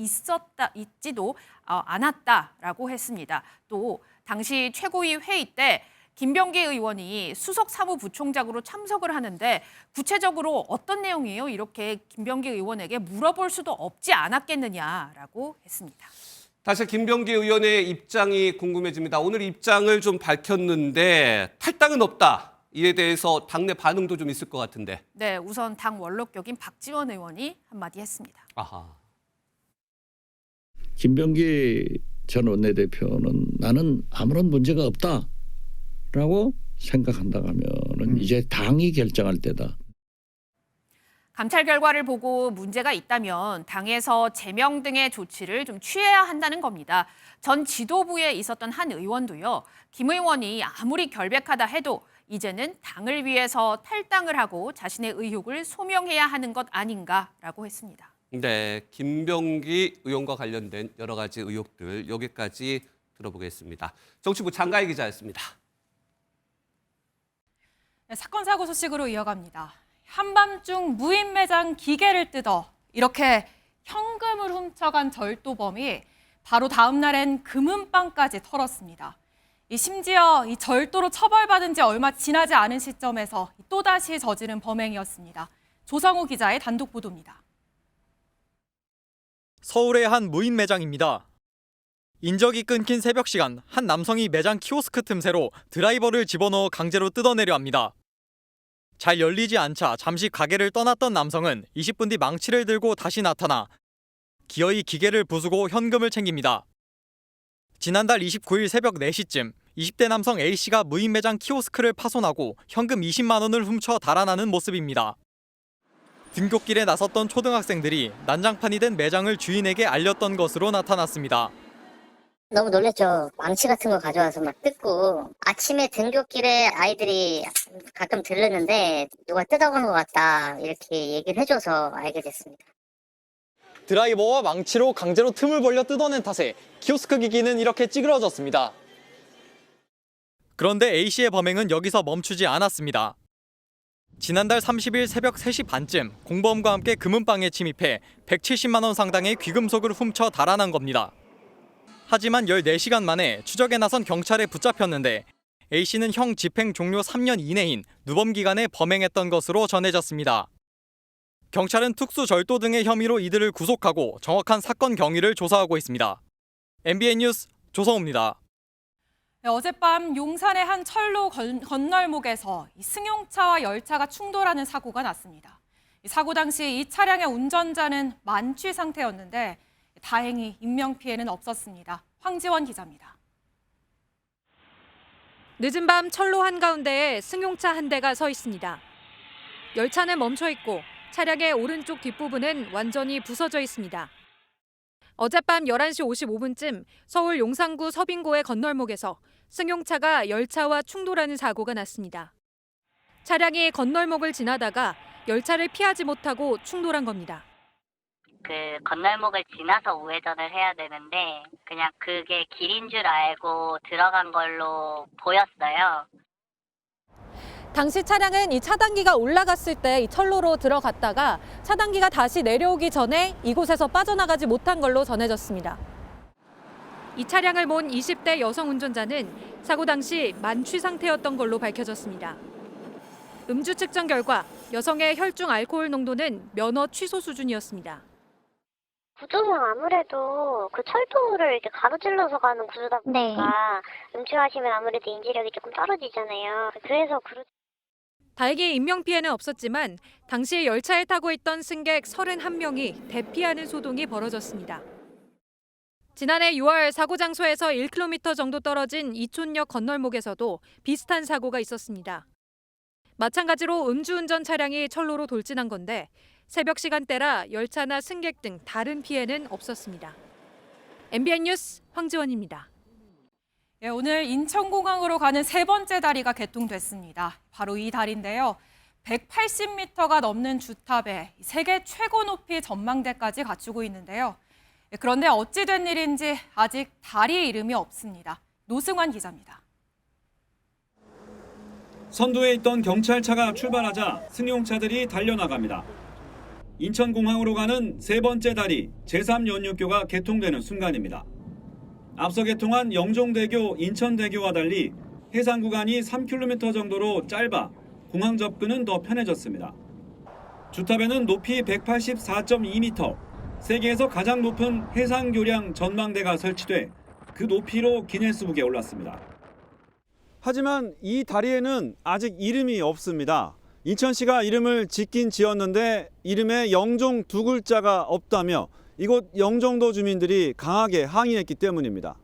있지도 않았다라고 했습니다. 또 당시 최고위 회의 때 김병기 의원이 수석 사무부총장으로 참석을 하는데 구체적으로 어떤 내용이에요? 이렇게 김병기 의원에게 물어볼 수도 없지 않았겠느냐라고 했습니다. 다시 김병기 의원의 입장이 궁금해집니다. 오늘 입장을 좀 밝혔는데 탈당은 없다. 이에 대해서 당내 반응도 좀 있을 것 같은데. 네, 우선 당 원로격인 박지원 의원이 한마디 했습니다. 아하. 김병기 전 원내대표는 나는 아무런 문제가 없다라고 생각한다 하면은 이제 당이 결정할 때다. 감찰 결과를 보고 문제가 있다면 당에서 제명 등의 조치를 좀 취해야 한다는 겁니다. 전 지도부에 있었던 한 의원도요. 김 의원이 아무리 결백하다 해도 이제는 당을 위해서 탈당을 하고 자신의 의혹을 소명해야 하는 것 아닌가라고 했습니다. 네, 김병기 의원과 관련된 여러 가지 의혹들 여기까지 들어보겠습니다. 정치부 장가희 기자였습니다. 네, 사건 사고 소식으로 이어갑니다. 한밤중 무인 매장 기계를 뜯어 이렇게 현금을 훔쳐간 절도범이 바로 다음 날엔 금은방까지 털었습니다. 심지어 이 절도로 처벌받은 지 얼마 지나지 않은 시점에서 또다시 저지른 범행이었습니다. 조성우 기자의 단독 보도입니다. 서울의 한 무인 매장입니다. 인적이 끊긴 새벽 시간 한 남성이 매장 키오스크 틈새로 드라이버를 집어넣어 강제로 뜯어내려 합니다. 잘 열리지 않자 잠시 가게를 떠났던 남성은 20분 뒤 망치를 들고 다시 나타나 기어이 기계를 부수고 현금을 챙깁니다. 지난달 29일 새벽 4시쯤 20대 남성 A씨가 무인 매장 키오스크를 파손하고 현금 20만 원을 훔쳐 달아나는 모습입니다. 등굣길에 나섰던 초등학생들이 난장판이 된 매장을 주인에게 알렸던 것으로 나타났습니다. 너무 놀랬죠. 망치 같은 거 가져와서 막 뜯고 아침에 등굣길에 아이들이 가끔 들르는데 누가 뜯어간 것 같다 이렇게 얘기를 해줘서 알게 됐습니다. 드라이버와 망치로 강제로 틈을 벌려 뜯어낸 탓에 키오스크 기기는 이렇게 찌그러졌습니다. 그런데 A씨의 범행은 여기서 멈추지 않았습니다. 지난달 30일 새벽 3시 반쯤 공범과 함께 금은방에 침입해 170만 원 상당의 귀금속을 훔쳐 달아난 겁니다. 하지만 14시간 만에 추적에 나선 경찰에 붙잡혔는데 A씨는 형 집행 종료 3년 이내인 누범 기간에 범행했던 것으로 전해졌습니다. 경찰은 특수 절도 등의 혐의로 이들을 구속하고 정확한 사건 경위를 조사하고 있습니다. MBN 뉴스 조성우입니다. 어젯밤 용산의 한 철로 건널목에서 승용차와 열차가 충돌하는 사고가 났습니다. 사고 당시 이 차량의 운전자는 만취 상태였는데 다행히 인명피해는 없었습니다. 황지원 기자입니다. 늦은 밤 철로 한가운데에 승용차 한 대가 서 있습니다. 열차는 멈춰 있고 차량의 오른쪽 뒷부분은 완전히 부서져 있습니다. 어젯밤 11시 55분쯤 서울 용산구 서빙고의 건널목에서 승용차가 열차와 충돌하는 사고가 났습니다. 차량이 건널목을 지나다가 열차를 피하지 못하고 충돌한 겁니다. 그 건널목을 지나서 우회전을 해야 되는데 그냥 그게 길인 줄 알고 들어간 걸로 보였어요. 당시 차량은 이 차단기가 올라갔을 때 이 철로로 들어갔다가 차단기가 다시 내려오기 전에 이곳에서 빠져나가지 못한 걸로 전해졌습니다. 이 차량을 몬 20대 여성 운전자는 사고 당시 만취 상태였던 걸로 밝혀졌습니다. 음주 측정 결과 여성의 혈중 알코올 농도는 면허 취소 수준이었습니다. 구조는 아무래도 그 철도를 이렇게 가로질러서 가는 구조다 보니까 음주하시면 아무래도 인지력이 조금 떨어지잖아요. 그래서 다행히 인명피해는 없었지만 당시 열차에 타고 있던 승객 31명이 대피하는 소동이 벌어졌습니다. 지난해 6월 사고 장소에서 1km 정도 떨어진 이촌역 건널목에서도 비슷한 사고가 있었습니다. 마찬가지로 음주운전 차량이 철로로 돌진한 건데 새벽 시간대라 열차나 승객 등 다른 피해는 없었습니다. MBN 뉴스 황지원입니다. 오늘 인천공항으로 가는 세 번째 다리가 개통됐습니다. 바로 이 다리인데요. 180m가 넘는 주탑에 세계 최고 높이 전망대까지 갖추고 있는데요. 그런데 어찌 된 일인지 아직 다리의 이름이 없습니다. 노승환 기자입니다. 선두에 있던 경찰차가 출발하자 승용차들이 달려나갑니다. 인천공항으로 가는 세 번째 다리 제3연륙교가 개통되는 순간입니다. 앞서 개통한 영종대교, 인천대교와 달리 해상 구간이 3km 정도로 짧아 공항 접근은 더 편해졌습니다. 주탑에는 높이 184.2m, 세계에서 가장 높은 해상 교량 전망대가 설치돼 그 높이로 기네스북에 올랐습니다. 하지만 이 다리에는 아직 이름이 없습니다. 인천시가 이름을 짓긴 지었는데 이름에 영종 두 글자가 없다며 이곳 영종도 주민들이 강하게 항의했기 때문입니다.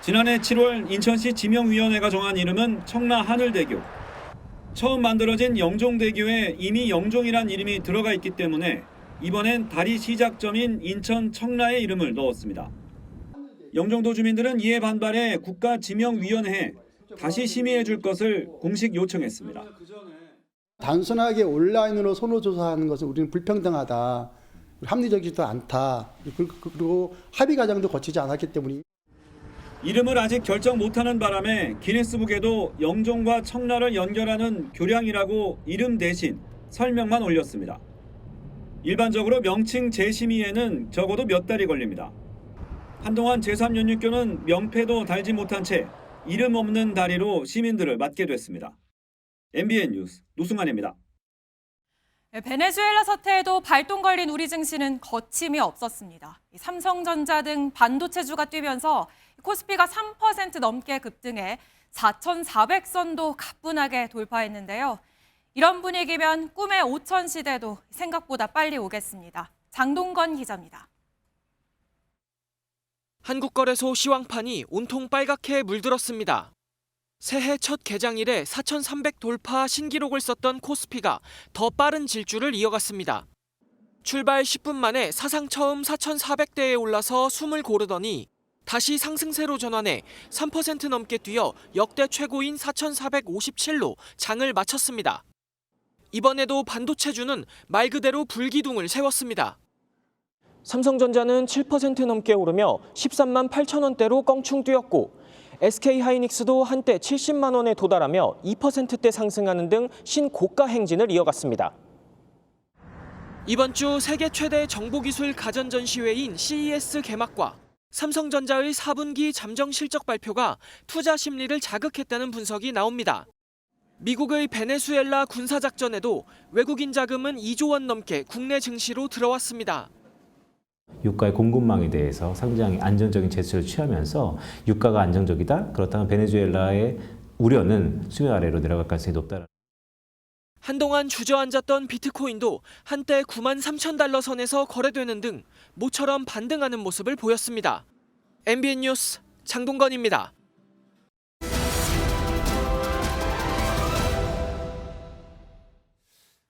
지난해 7월 인천시 지명위원회가 정한 이름은 청라 하늘대교. 처음 만들어진 영종대교에 이미 영종이란 이름이 들어가 있기 때문에 이번엔 다리 시작점인 인천 청라의 이름을 넣었습니다. 영종도 주민들은 이에 반발해 국가지명위원회에 다시 심의해 줄 것을 공식 요청했습니다. 단순하게 온라인으로 선호조사하는 것은 우리는 불평등하다, 합리적이지도 않다, 그리고 합의 과정도 거치지 않았기 때문입니다. 이름을 아직 결정 못하는 바람에 기네스북에도 영종과 청라를 연결하는 교량이라고 이름 대신 설명만 올렸습니다. 일반적으로 명칭 재심의에는 적어도 몇 달이 걸립니다. 한동안 제3연륙교는 명패도 달지 못한 채 이름 없는 다리로 시민들을 맞게 됐습니다. MBN 뉴스 노승환입니다. 베네수엘라 사태에도 발동 걸린 우리 증시는 거침이 없었습니다. 삼성전자 등 반도체주가 뛰면서 코스피가 3% 넘게 급등해 4,400선도 가뿐하게 돌파했는데요. 이런 분위기면 꿈의 5천 시대도 생각보다 빨리 오겠습니다. 장동건 기자입니다. 한국거래소 시황판이 온통 빨갛게 물들었습니다. 새해 첫 개장일에 4,300 돌파 신기록을 썼던 코스피가 더 빠른 질주를 이어갔습니다. 출발 10분 만에 사상 처음 4,400대에 올라서 숨을 고르더니 다시 상승세로 전환해 3% 넘게 뛰어 역대 최고인 4,457로 장을 마쳤습니다. 이번에도 반도체주는 말 그대로 불기둥을 세웠습니다. 삼성전자는 7% 넘게 오르며 13만 8천 원대로 껑충 뛰었고 SK하이닉스도 한때 70만 원에 도달하며 2%대 상승하는 등 신고가 행진을 이어갔습니다. 이번 주 세계 최대 정보기술 가전전시회인 CES 개막과 삼성전자의 4분기 잠정 실적 발표가 투자 심리를 자극했다는 분석이 나옵니다. 미국의 베네수엘라 군사작전에도 외국인 자금은 2조 원 넘게 국내 증시로 들어왔습니다. 유가의 공급망에 대해서 상당히 안정적인 제스처를 취하면서 유가가 안정적이다. 그렇다면 베네수엘라의 우려는 수면 아래로 내려갈 가능성이 높다. 한동안 주저앉았던 비트코인도 한때 93,000달러 선에서 거래되는 등 모처럼 반등하는 모습을 보였습니다. MBN 뉴스 장동건입니다.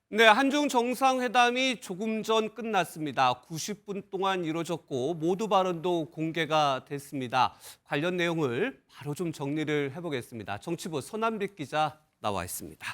네, 한중 정상회담이 조금 전 끝났습니다. 90분 동안 이루어졌고 모두 발언도 공개가 됐습니다. 관련 내용을 바로 좀 정리를 해보겠습니다. 정치부 서남빛 기자 나와 있습니다.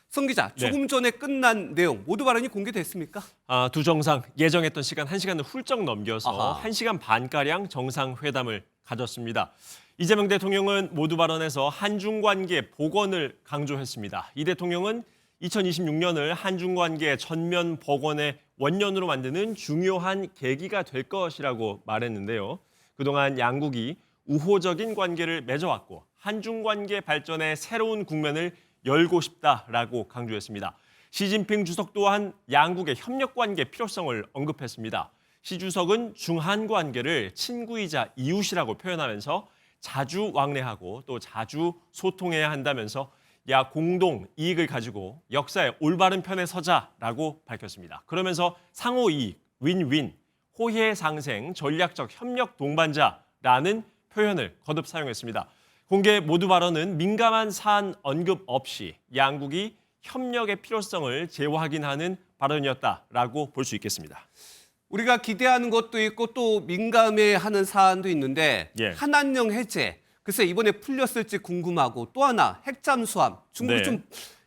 성 기자, 조금 전에 끝난 내용 모두 발언이 공개됐습니까? 두 정상 예정했던 시간 1시간을 훌쩍 넘겨서 1시간 반가량 정상회담을 가졌습니다. 이재명 대통령은 모두 발언에서 한중 관계 복원을 강조했습니다. 이 대통령은 2026년을 한중 관계 전면 복원의 원년으로 만드는 중요한 계기가 될 것이라고 말했는데요. 그동안 양국이 우호적인 관계를 맺어왔고 한중 관계 발전의 새로운 국면을 열고 싶다라고 강조했습니다. 시진핑 주석 또한 양국의 협력 관계 필요성을 언급했습니다. 시 주석은 중한 관계를 친구이자 이웃이라고 표현하면서 자주 왕래하고 또 자주 소통해야 한다면서 공동 이익을 가지고 역사의 올바른 편에 서자라고 밝혔습니다. 그러면서 상호 이익, 윈윈, 호혜 상생, 전략적 협력 동반자라는 표현을 거듭 사용했습니다. 공개 모두 발언은 민감한 사안 언급 없이 양국이 협력의 필요성을 재확인하는 발언이었다라고 볼 수 있겠습니다. 우리가 기대하는 것도 있고 또 민감해하는 사안도 있는데 한한령 해제. 글쎄 이번에 풀렸을지 궁금하고 또 하나 핵 잠수함. 중국이 좀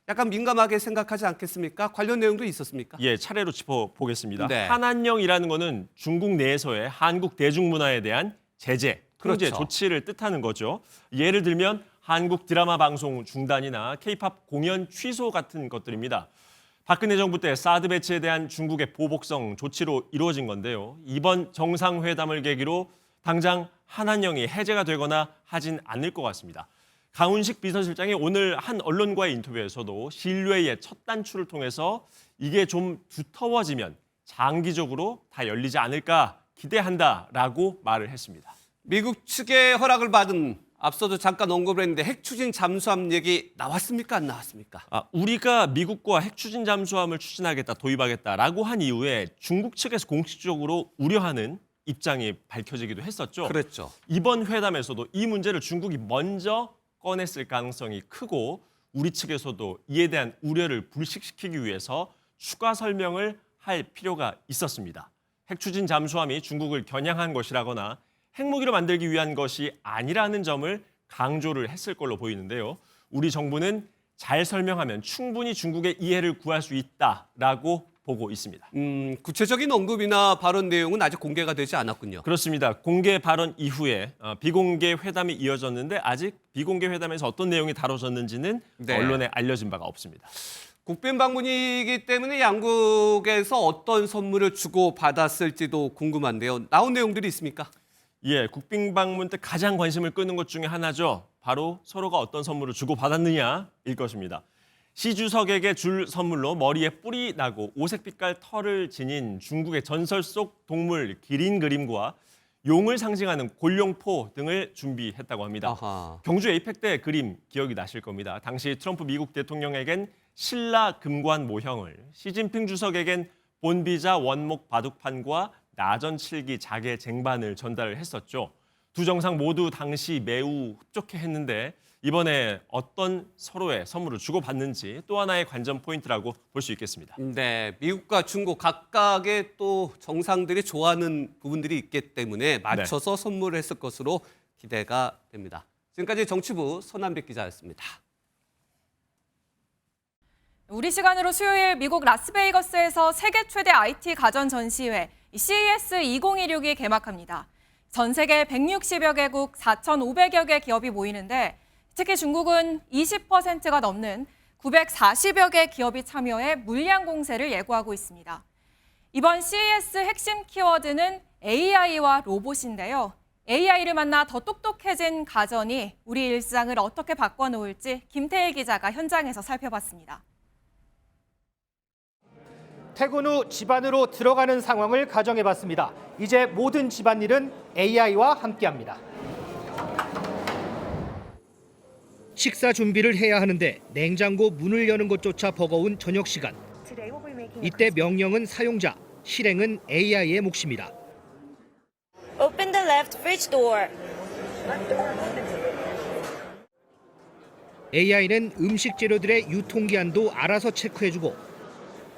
약간 민감하게 생각하지 않겠습니까? 관련 내용도 있었습니까? 차례로 짚어보겠습니다. 한한령이라는 거는 중국 내에서의 한국 대중문화에 대한 제재, 통제 조치를 뜻하는 거죠. 예를 들면 한국 드라마 방송 중단이나 K-팝 공연 취소 같은 것들입니다. 박근혜 정부 때 사드 배치에 대한 중국의 보복성 조치로 이루어진 건데요. 이번 정상회담을 계기로 당장 한한령이 해제가 되거나 하진 않을 것 같습니다. 강훈식 비서실장이 오늘 한 언론과의 인터뷰에서도 신뢰의 첫 단추를 통해서 이게 좀 두터워지면 장기적으로 다 열리지 않을까 기대한다라고 말을 했습니다. 미국 측의 허락을 받은 앞서도 잠깐 언급을 했는데 핵 추진 잠수함 얘기 나왔습니까? 안 나왔습니까? 우리가 미국과 핵 추진 잠수함을 추진하겠다, 도입하겠다라고 한 이후에 중국 측에서 공식적으로 우려하는 입장이 밝혀지기도 했었죠. 그랬죠. 이번 회담에서도 이 문제를 중국이 먼저 꺼냈을 가능성이 크고 우리 측에서도 이에 대한 우려를 불식시키기 위해서 추가 설명을 할 필요가 있었습니다. 핵 추진 잠수함이 중국을 겨냥한 것이라거나 핵무기를 만들기 위한 것이 아니라는 점을 강조를 했을 걸로 보이는데요. 우리 정부는 잘 설명하면 충분히 중국의 이해를 구할 수 있다라고 보고 있습니다. 구체적인 언급이나 발언 내용은 아직 공개가 되지 않았군요. 그렇습니다. 공개 발언 이후에 비공개 회담이 이어졌는데 아직 비공개 회담에서 어떤 내용이 다뤄졌는지는 언론에 알려진 바가 없습니다. 국빈 방문이기 때문에 양국에서 어떤 선물을 주고 받았을지도 궁금한데요. 나온 내용들이 있습니까? 국빈 방문 때 가장 관심을 끄는 것 중에 하나죠. 바로 서로가 어떤 선물을 주고 받았느냐일 것입니다. 시 주석에게 줄 선물로 머리에 뿔이 나고 오색빛깔 털을 지닌 중국의 전설 속 동물 기린 그림과 용을 상징하는 골룡포 등을 준비했다고 합니다. 경주 에이펙 때 그림 기억이 나실 겁니다. 당시 트럼프 미국 대통령에겐 신라 금관 모형을, 시진핑 주석에겐 본비자 원목 바둑판과 나전 칠기 자개 쟁반을 전달을 했었죠. 두 정상 모두 당시 매우 흡족해했는데 이번에 어떤 서로의 선물을 주고받는지 또 하나의 관전 포인트라고 볼 수 있겠습니다. 네, 미국과 중국 각각의 또 정상들이 좋아하는 부분들이 있기 때문에 맞춰서 선물을 했을 것으로 기대가 됩니다. 지금까지 정치부 서남빛 기자였습니다. 우리 시간으로 수요일 미국 라스베이거스에서 세계 최대 IT 가전 전시회 CES 2016이 개막합니다. 전 세계 160여 개국 4,500여 개 기업이 모이는데 특히 중국은 20%가 넘는 940여 개 기업이 참여해 물량 공세를 예고하고 있습니다. 이번 CES 핵심 키워드는 AI와 로봇인데요. AI를 만나 더 똑똑해진 가전이 우리 일상을 어떻게 바꿔놓을지 김태일 기자가 현장에서 살펴봤습니다. 퇴근 후 집안으로 들어가는 상황을 가정해봤습니다. 이제 모든 집안일은 AI와 함께합니다. 식사 준비를 해야 하는데 냉장고 문을 여는 것조차 버거운 저녁 시간. 이때 명령은 사용자, 실행은 AI의 몫입니다. Open the left fridge door. AI는 음식 재료들의 유통기한도 알아서 체크해주고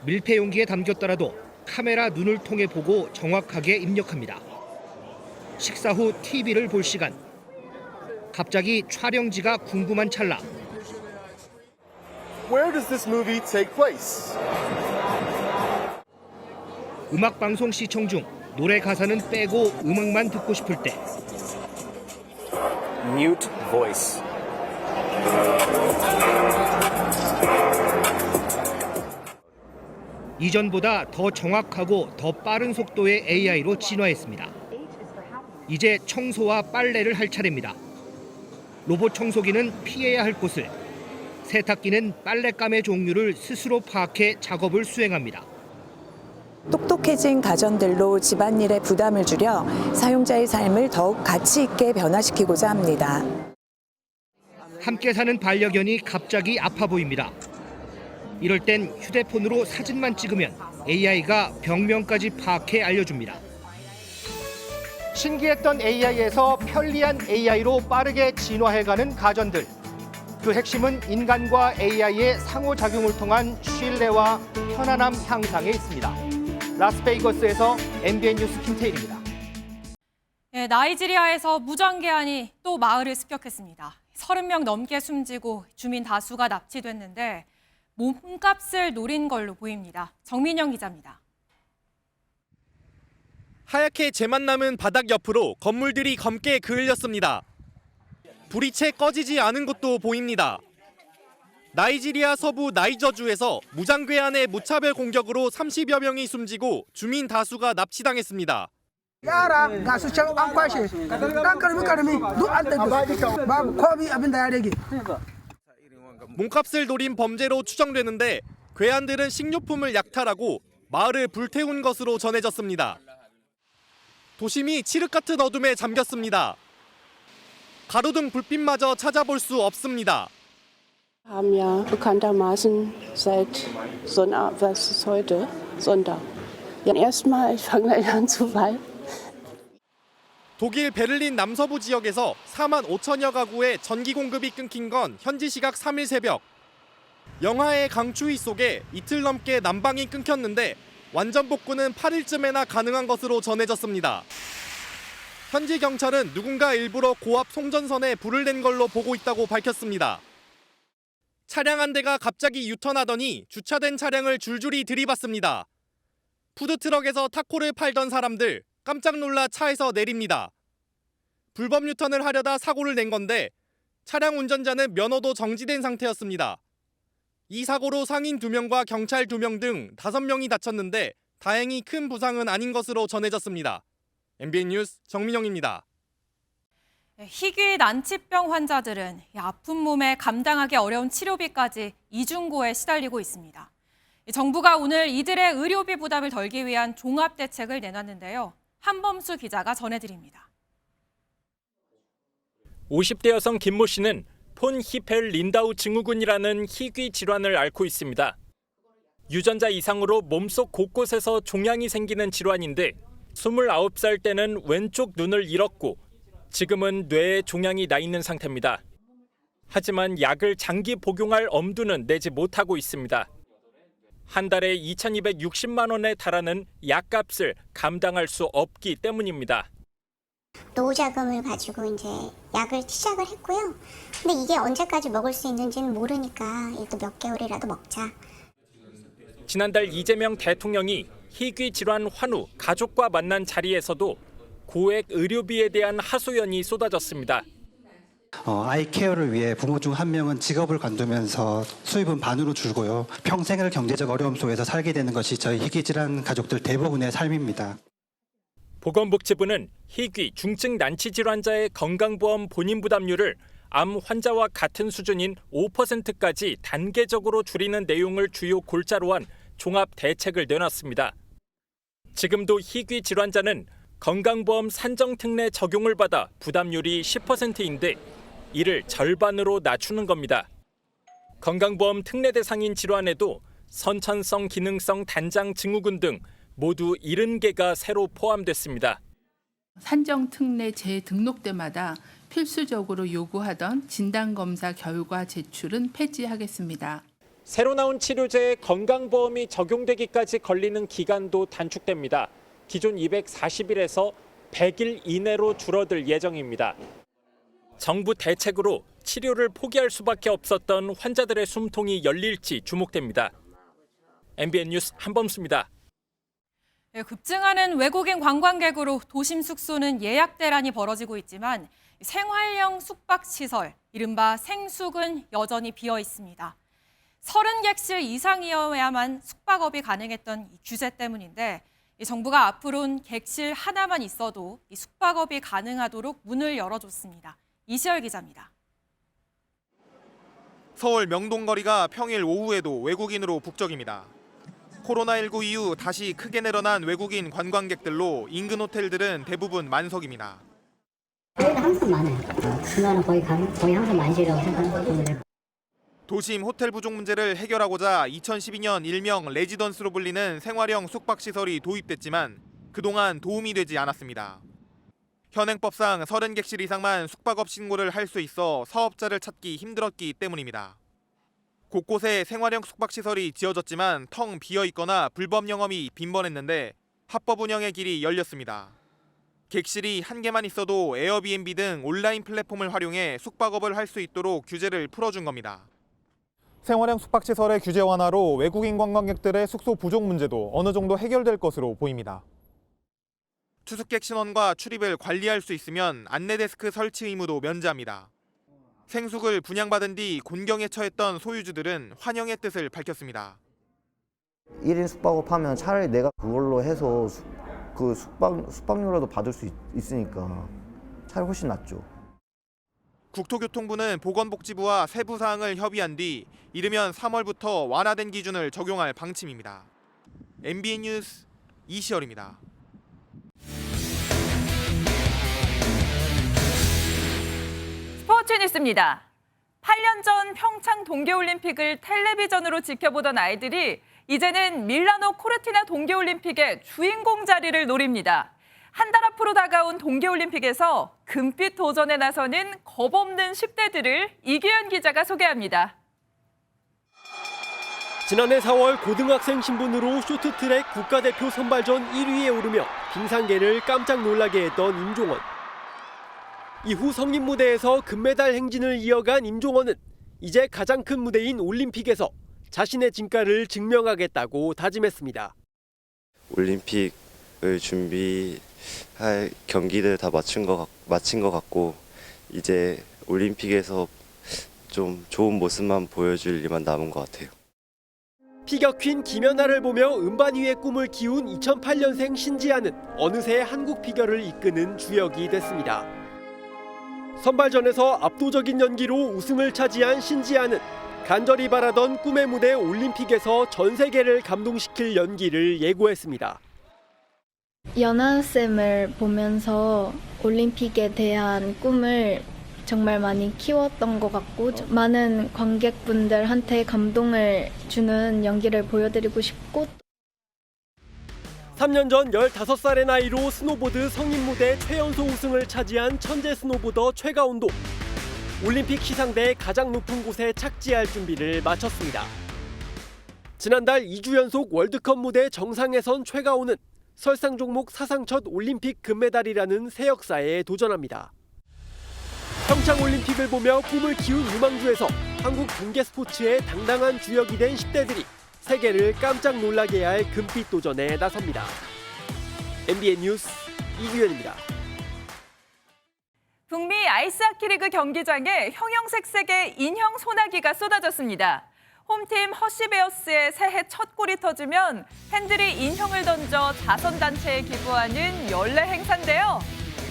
밀폐 용기에 담겼더라도 카메라 눈을 통해 보고 정확하게 입력합니다. 식사 후 TV를 볼 시간. 갑자기 촬영지가 궁금한 찰나. Where does this movie take place? 음악 방송 시청 중 노래 가사는 빼고 음악만 듣고 싶을 때. Mute voice. 이전보다 더 정확하고 더 빠른 속도의 AI로 진화했습니다. 이제 청소와 빨래를 할 차례입니다. 로봇 청소기는 피해야 할 곳을, 세탁기는 빨랫감의 종류를 스스로 파악해 작업을 수행합니다. 똑똑해진 가전들로 집안일의 부담을 줄여 사용자의 삶을 더욱 가치 있게 변화시키고자 합니다. 함께 사는 반려견이 갑자기 아파 보입니다. 이럴 땐 휴대폰으로 사진만 찍으면 AI가 병명까지 파악해 알려줍니다. 신기했던 AI에서 편리한 AI로 빠르게 진화해가는 가전들. 그 핵심은 인간과 AI의 상호작용을 통한 신뢰와 편안함 향상에 있습니다. 라스베이거스에서 MBN 뉴스 김태일입니다. 네, 나이지리아에서 무장개안이 또 마을을 습격했습니다. 30명 넘게 숨지고 주민 다수가 납치됐는데 몸값을 노린 걸로 보입니다. 정민영 기자입니다. 하얗게 재만 남은 바닥 옆으로 건물들이 검게 그을렸습니다. 불이 채 꺼지지 않은 곳도 보입니다. 나이지리아 서부 나이저주에서 무장괴한의 무차별 공격으로 30여 명이 숨지고 주민 다수가 납치당했습니다. 몸값을 노린 범죄로 추정되는데 괴한들은 식료품을 약탈하고 마을을 불태운 것으로 전해졌습니다. 도심이 칠흑 같은 어둠에 잠겼습니다. 가로등 불빛마저 찾아볼 수 없습니다. haben ja bekanntermaßen seit was ist heute? Sonntag. Ja, erstmal, ich fange gleich an zu weinen. 독일 베를린 남서부 지역에서 4만 5천여 가구의 전기 공급이 끊긴 건 현지 시각 3일 새벽. 영하의 강추위 속에 이틀 넘게 난방이 끊겼는데 완전 복구는 8일쯤에나 가능한 것으로 전해졌습니다. 현지 경찰은 누군가 일부러 고압 송전선에 불을 낸 걸로 보고 있다고 밝혔습니다. 차량 한 대가 갑자기 유턴하더니 주차된 차량을 줄줄이 들이받습니다. 푸드트럭에서 타코를 팔던 사람들 깜짝 놀라 차에서 내립니다. 불법 유턴을 하려다 사고를 낸 건데 차량 운전자는 면허도 정지된 상태였습니다. 이 사고로 상인 2명과 경찰 2명 등 5명이 다쳤는데 다행히 큰 부상은 아닌 것으로 전해졌습니다. MBN 뉴스 정민영입니다. 희귀 난치병 환자들은 아픈 몸에 감당하기 어려운 치료비까지 이중고에 시달리고 있습니다. 정부가 오늘 이들의 의료비 부담을 덜기 위한 종합대책을 내놨는데요. 한범수 기자가 전해드립니다. 50대 여성 김모 씨는 폰 히펠 린다우 증후군이라는 희귀 질환을 앓고 있습니다. 유전자 이상으로 몸속 곳곳에서 종양이 생기는 질환인데 29살 때는 왼쪽 눈을 잃었고 지금은 뇌에 종양이 나 있는 상태입니다. 하지만 약을 장기 복용할 엄두는 내지 못하고 있습니다. 한 달에 2,260만 원에 달하는 약값을 감당할 수 없기 때문입니다. 노후자금을 가지고 이제 약을 시작을 했고요. 근데 이게 언제까지 먹을 수 있는지는 모르니까 또 몇 개월이라도 먹자. 지난달 이재명 대통령이 희귀 질환 환우 가족과 만난 자리에서도 고액 의료비에 대한 하소연이 쏟아졌습니다. 아이 케어를 위해 부모 중 한 명은 직업을 관두면서 수입은 반으로 줄고요. 평생을 경제적 어려움 속에서 살게 되는 것이 저희 희귀질환 가족들 대부분의 삶입니다. 보건복지부는 희귀 중증 난치 질환자의 건강보험 본인 부담률을 암 환자와 같은 수준인 5%까지 단계적으로 줄이는 내용을 주요 골자로 한 종합 대책을 내놨습니다. 지금도 희귀 질환자는 건강보험 산정 특례 적용을 받아 부담률이 10%인데 이를 절반으로 낮추는 겁니다. 건강보험 특례 대상인 질환에도 선천성 기능성 단장 증후군 등 모두 70개가 새로 포함됐습니다. 산정 특례 재등록 때마다 필수적으로 요구하던 진단검사 결과 제출은 폐지하겠습니다. 새로 나온 치료제에 건강보험이 적용되기까지 걸리는 기간도 단축됩니다. 기존 240일에서 100일 이내로 줄어들 예정입니다. 정부 대책으로 치료를 포기할 수밖에 없었던 환자들의 숨통이 열릴지 주목됩니다. MBN 뉴스 한범수입니다. 급증하는 외국인 관광객으로 도심 숙소는 예약 대란이 벌어지고 있지만 생활형 숙박시설, 이른바 생숙은 여전히 비어 있습니다. 30객실 이상이어야만 숙박업이 가능했던 이 규제 때문인데 정부가 앞으로는 객실 하나만 있어도 이 숙박업이 가능하도록 문을 열어줬습니다. 이시열 기자입니다. 서울 명동거리가 평일 오후에도 외국인으로 북적입니다. 코로나19 이후 다시 크게 늘어난 외국인 관광객들로 인근 호텔들은 대부분 만석입니다. 여기는 항상 많아요. 그날은 거의 항상 만실이라고 생각합니다. 도심 호텔 부족 문제를 해결하고자 2012년 일명 레지던스로 불리는 생활형 숙박시설이 도입됐지만 그동안 도움이 되지 않았습니다. 현행법상 30객실 이상만 숙박업 신고를 할 수 있어 사업자를 찾기 힘들었기 때문입니다. 곳곳에 생활형 숙박시설이 지어졌지만 텅 비어있거나 불법 영업이 빈번했는데 합법 운영의 길이 열렸습니다. 객실이 한 개만 있어도 에어비앤비 등 온라인 플랫폼을 활용해 숙박업을 할 수 있도록 규제를 풀어준 겁니다. 생활형 숙박시설의 규제 완화로 외국인 관광객들의 숙소 부족 문제도 어느 정도 해결될 것으로 보입니다. 투숙객 신원과 출입을 관리할 수 있으면 안내데스크 설치 의무도 면제합니다. 생숙을 분양받은 뒤 곤경에 처했던 소유주들은 환영의 뜻을 밝혔습니다. 1인 숙박업 하면 차라리 내가 그걸로 해서 그 숙박료라도 받을 수 있으니까 차라리 훨씬 낫죠. 국토교통부는 보건복지부와 세부 사항을 협의한 뒤 이르면 3월부터 완화된 기준을 적용할 방침입니다. MBN 뉴스 이시열입니다. 스포츠 뉴스입니다. 8년 전 평창 동계올림픽을 텔레비전으로 지켜보던 아이들이 이제는 밀라노 코르티나 동계올림픽의 주인공 자리를 노립니다. 한 달 앞으로 다가온 동계올림픽에서 금빛 도전에 나서는 겁없는 10대들을 이규현 기자가 소개합니다. 지난해 4월 고등학생 신분으로 쇼트트랙 국가대표 선발전 1위에 오르며 빙상계를 깜짝 놀라게 했던 임종원. 이후 성인 무대에서 금메달 행진을 이어간 임종원은 이제 가장 큰 무대인 올림픽에서 자신의 진가를 증명하겠다고 다짐했습니다. 올림픽을 준비할 경기들 다 마친 것 같고 이제 올림픽에서 좀 좋은 모습만 보여줄 일만 남은 것 같아요. 피겨 퀸 김연아를 보며 음반 위의 꿈을 키운 2008년생 신지아는 어느새 한국 피겨를 이끄는 주역이 됐습니다. 선발전에서 압도적인 연기로 우승을 차지한 신지아는 간절히 바라던 꿈의 무대 올림픽에서 전 세계를 감동시킬 연기를 예고했습니다. 연아쌤을 보면서 올림픽에 대한 꿈을 정말 많이 키웠던 것 같고 많은 관객분들한테 감동을 주는 연기를 보여드리고 싶고 3년 전 15살의 나이로 스노보드 성인 무대 최연소 우승을 차지한 천재 스노보더 최가온도 올림픽 시상대의 가장 높은 곳에 착지할 준비를 마쳤습니다. 지난달 2주 연속 월드컵 무대 정상에 선 최가온은 설상 종목 사상 첫 올림픽 금메달이라는 새 역사에 도전합니다. 평창올림픽을 보며 꿈을 키운 유망주에서 한국 동계 스포츠의 당당한 주역이 된 10대들이 세계를 깜짝 놀라게 할 금빛 도전에 나섭니다. MBN 뉴스 이규현입니다. 북미 아이스하키 리그 경기장에 형형색색의 인형 소나기가 쏟아졌습니다. 홈팀 허시베어스의 새해 첫 골이 터지면 팬들이 인형을 던져 자선단체에 기부하는 연례 행사인데요.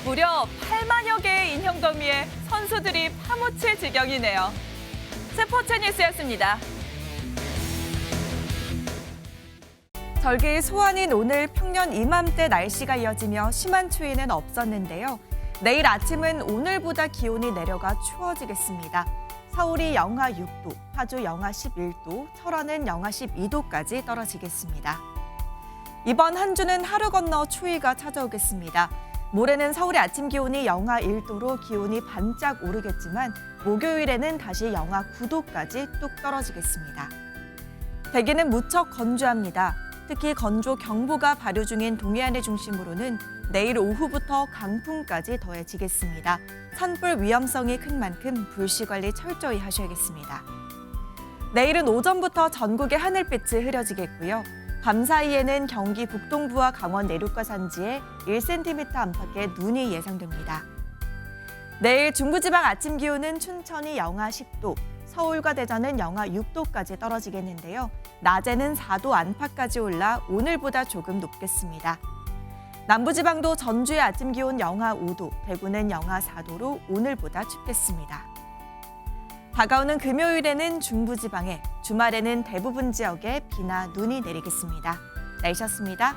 무려 8만여 개의 인형 더미에 선수들이 파묻힐 지경이네요. 스포츠 뉴스였습니다. 절기 소환인 오늘 평년 이맘때 날씨가 이어지며 심한 추위는 없었는데요. 내일 아침은 오늘보다 기온이 내려가 추워지겠습니다. 서울이 영하 6도, 파주 영하 11도, 철원은 영하 12도까지 떨어지겠습니다. 이번 한 주는 하루 건너 추위가 찾아오겠습니다. 모레는 서울의 아침 기온이 영하 1도로 기온이 반짝 오르겠지만 목요일에는 다시 영하 9도까지 뚝 떨어지겠습니다. 대기는 무척 건조합니다. 특히 건조 경보가 발효 중인 동해안을 중심으로는 내일 오후부터 강풍까지 더해지겠습니다. 산불 위험성이 큰 만큼 불씨 관리 철저히 하셔야겠습니다. 내일은 오전부터 전국의 하늘빛이 흐려지겠고요. 밤 사이에는 경기 북동부와 강원 내륙과 산지에 1cm 안팎의 눈이 예상됩니다. 내일 중부지방 아침 기온은 춘천이 영하 10도, 서울과 대전은 영하 6도까지 떨어지겠는데요. 낮에는 4도 안팎까지 올라 오늘보다 조금 높겠습니다. 남부지방도 전주의 아침 기온 영하 5도, 대구는 영하 4도로 오늘보다 춥겠습니다. 다가오는 금요일에는 중부지방에, 주말에는 대부분 지역에 비나 눈이 내리겠습니다. 날씨였습니다.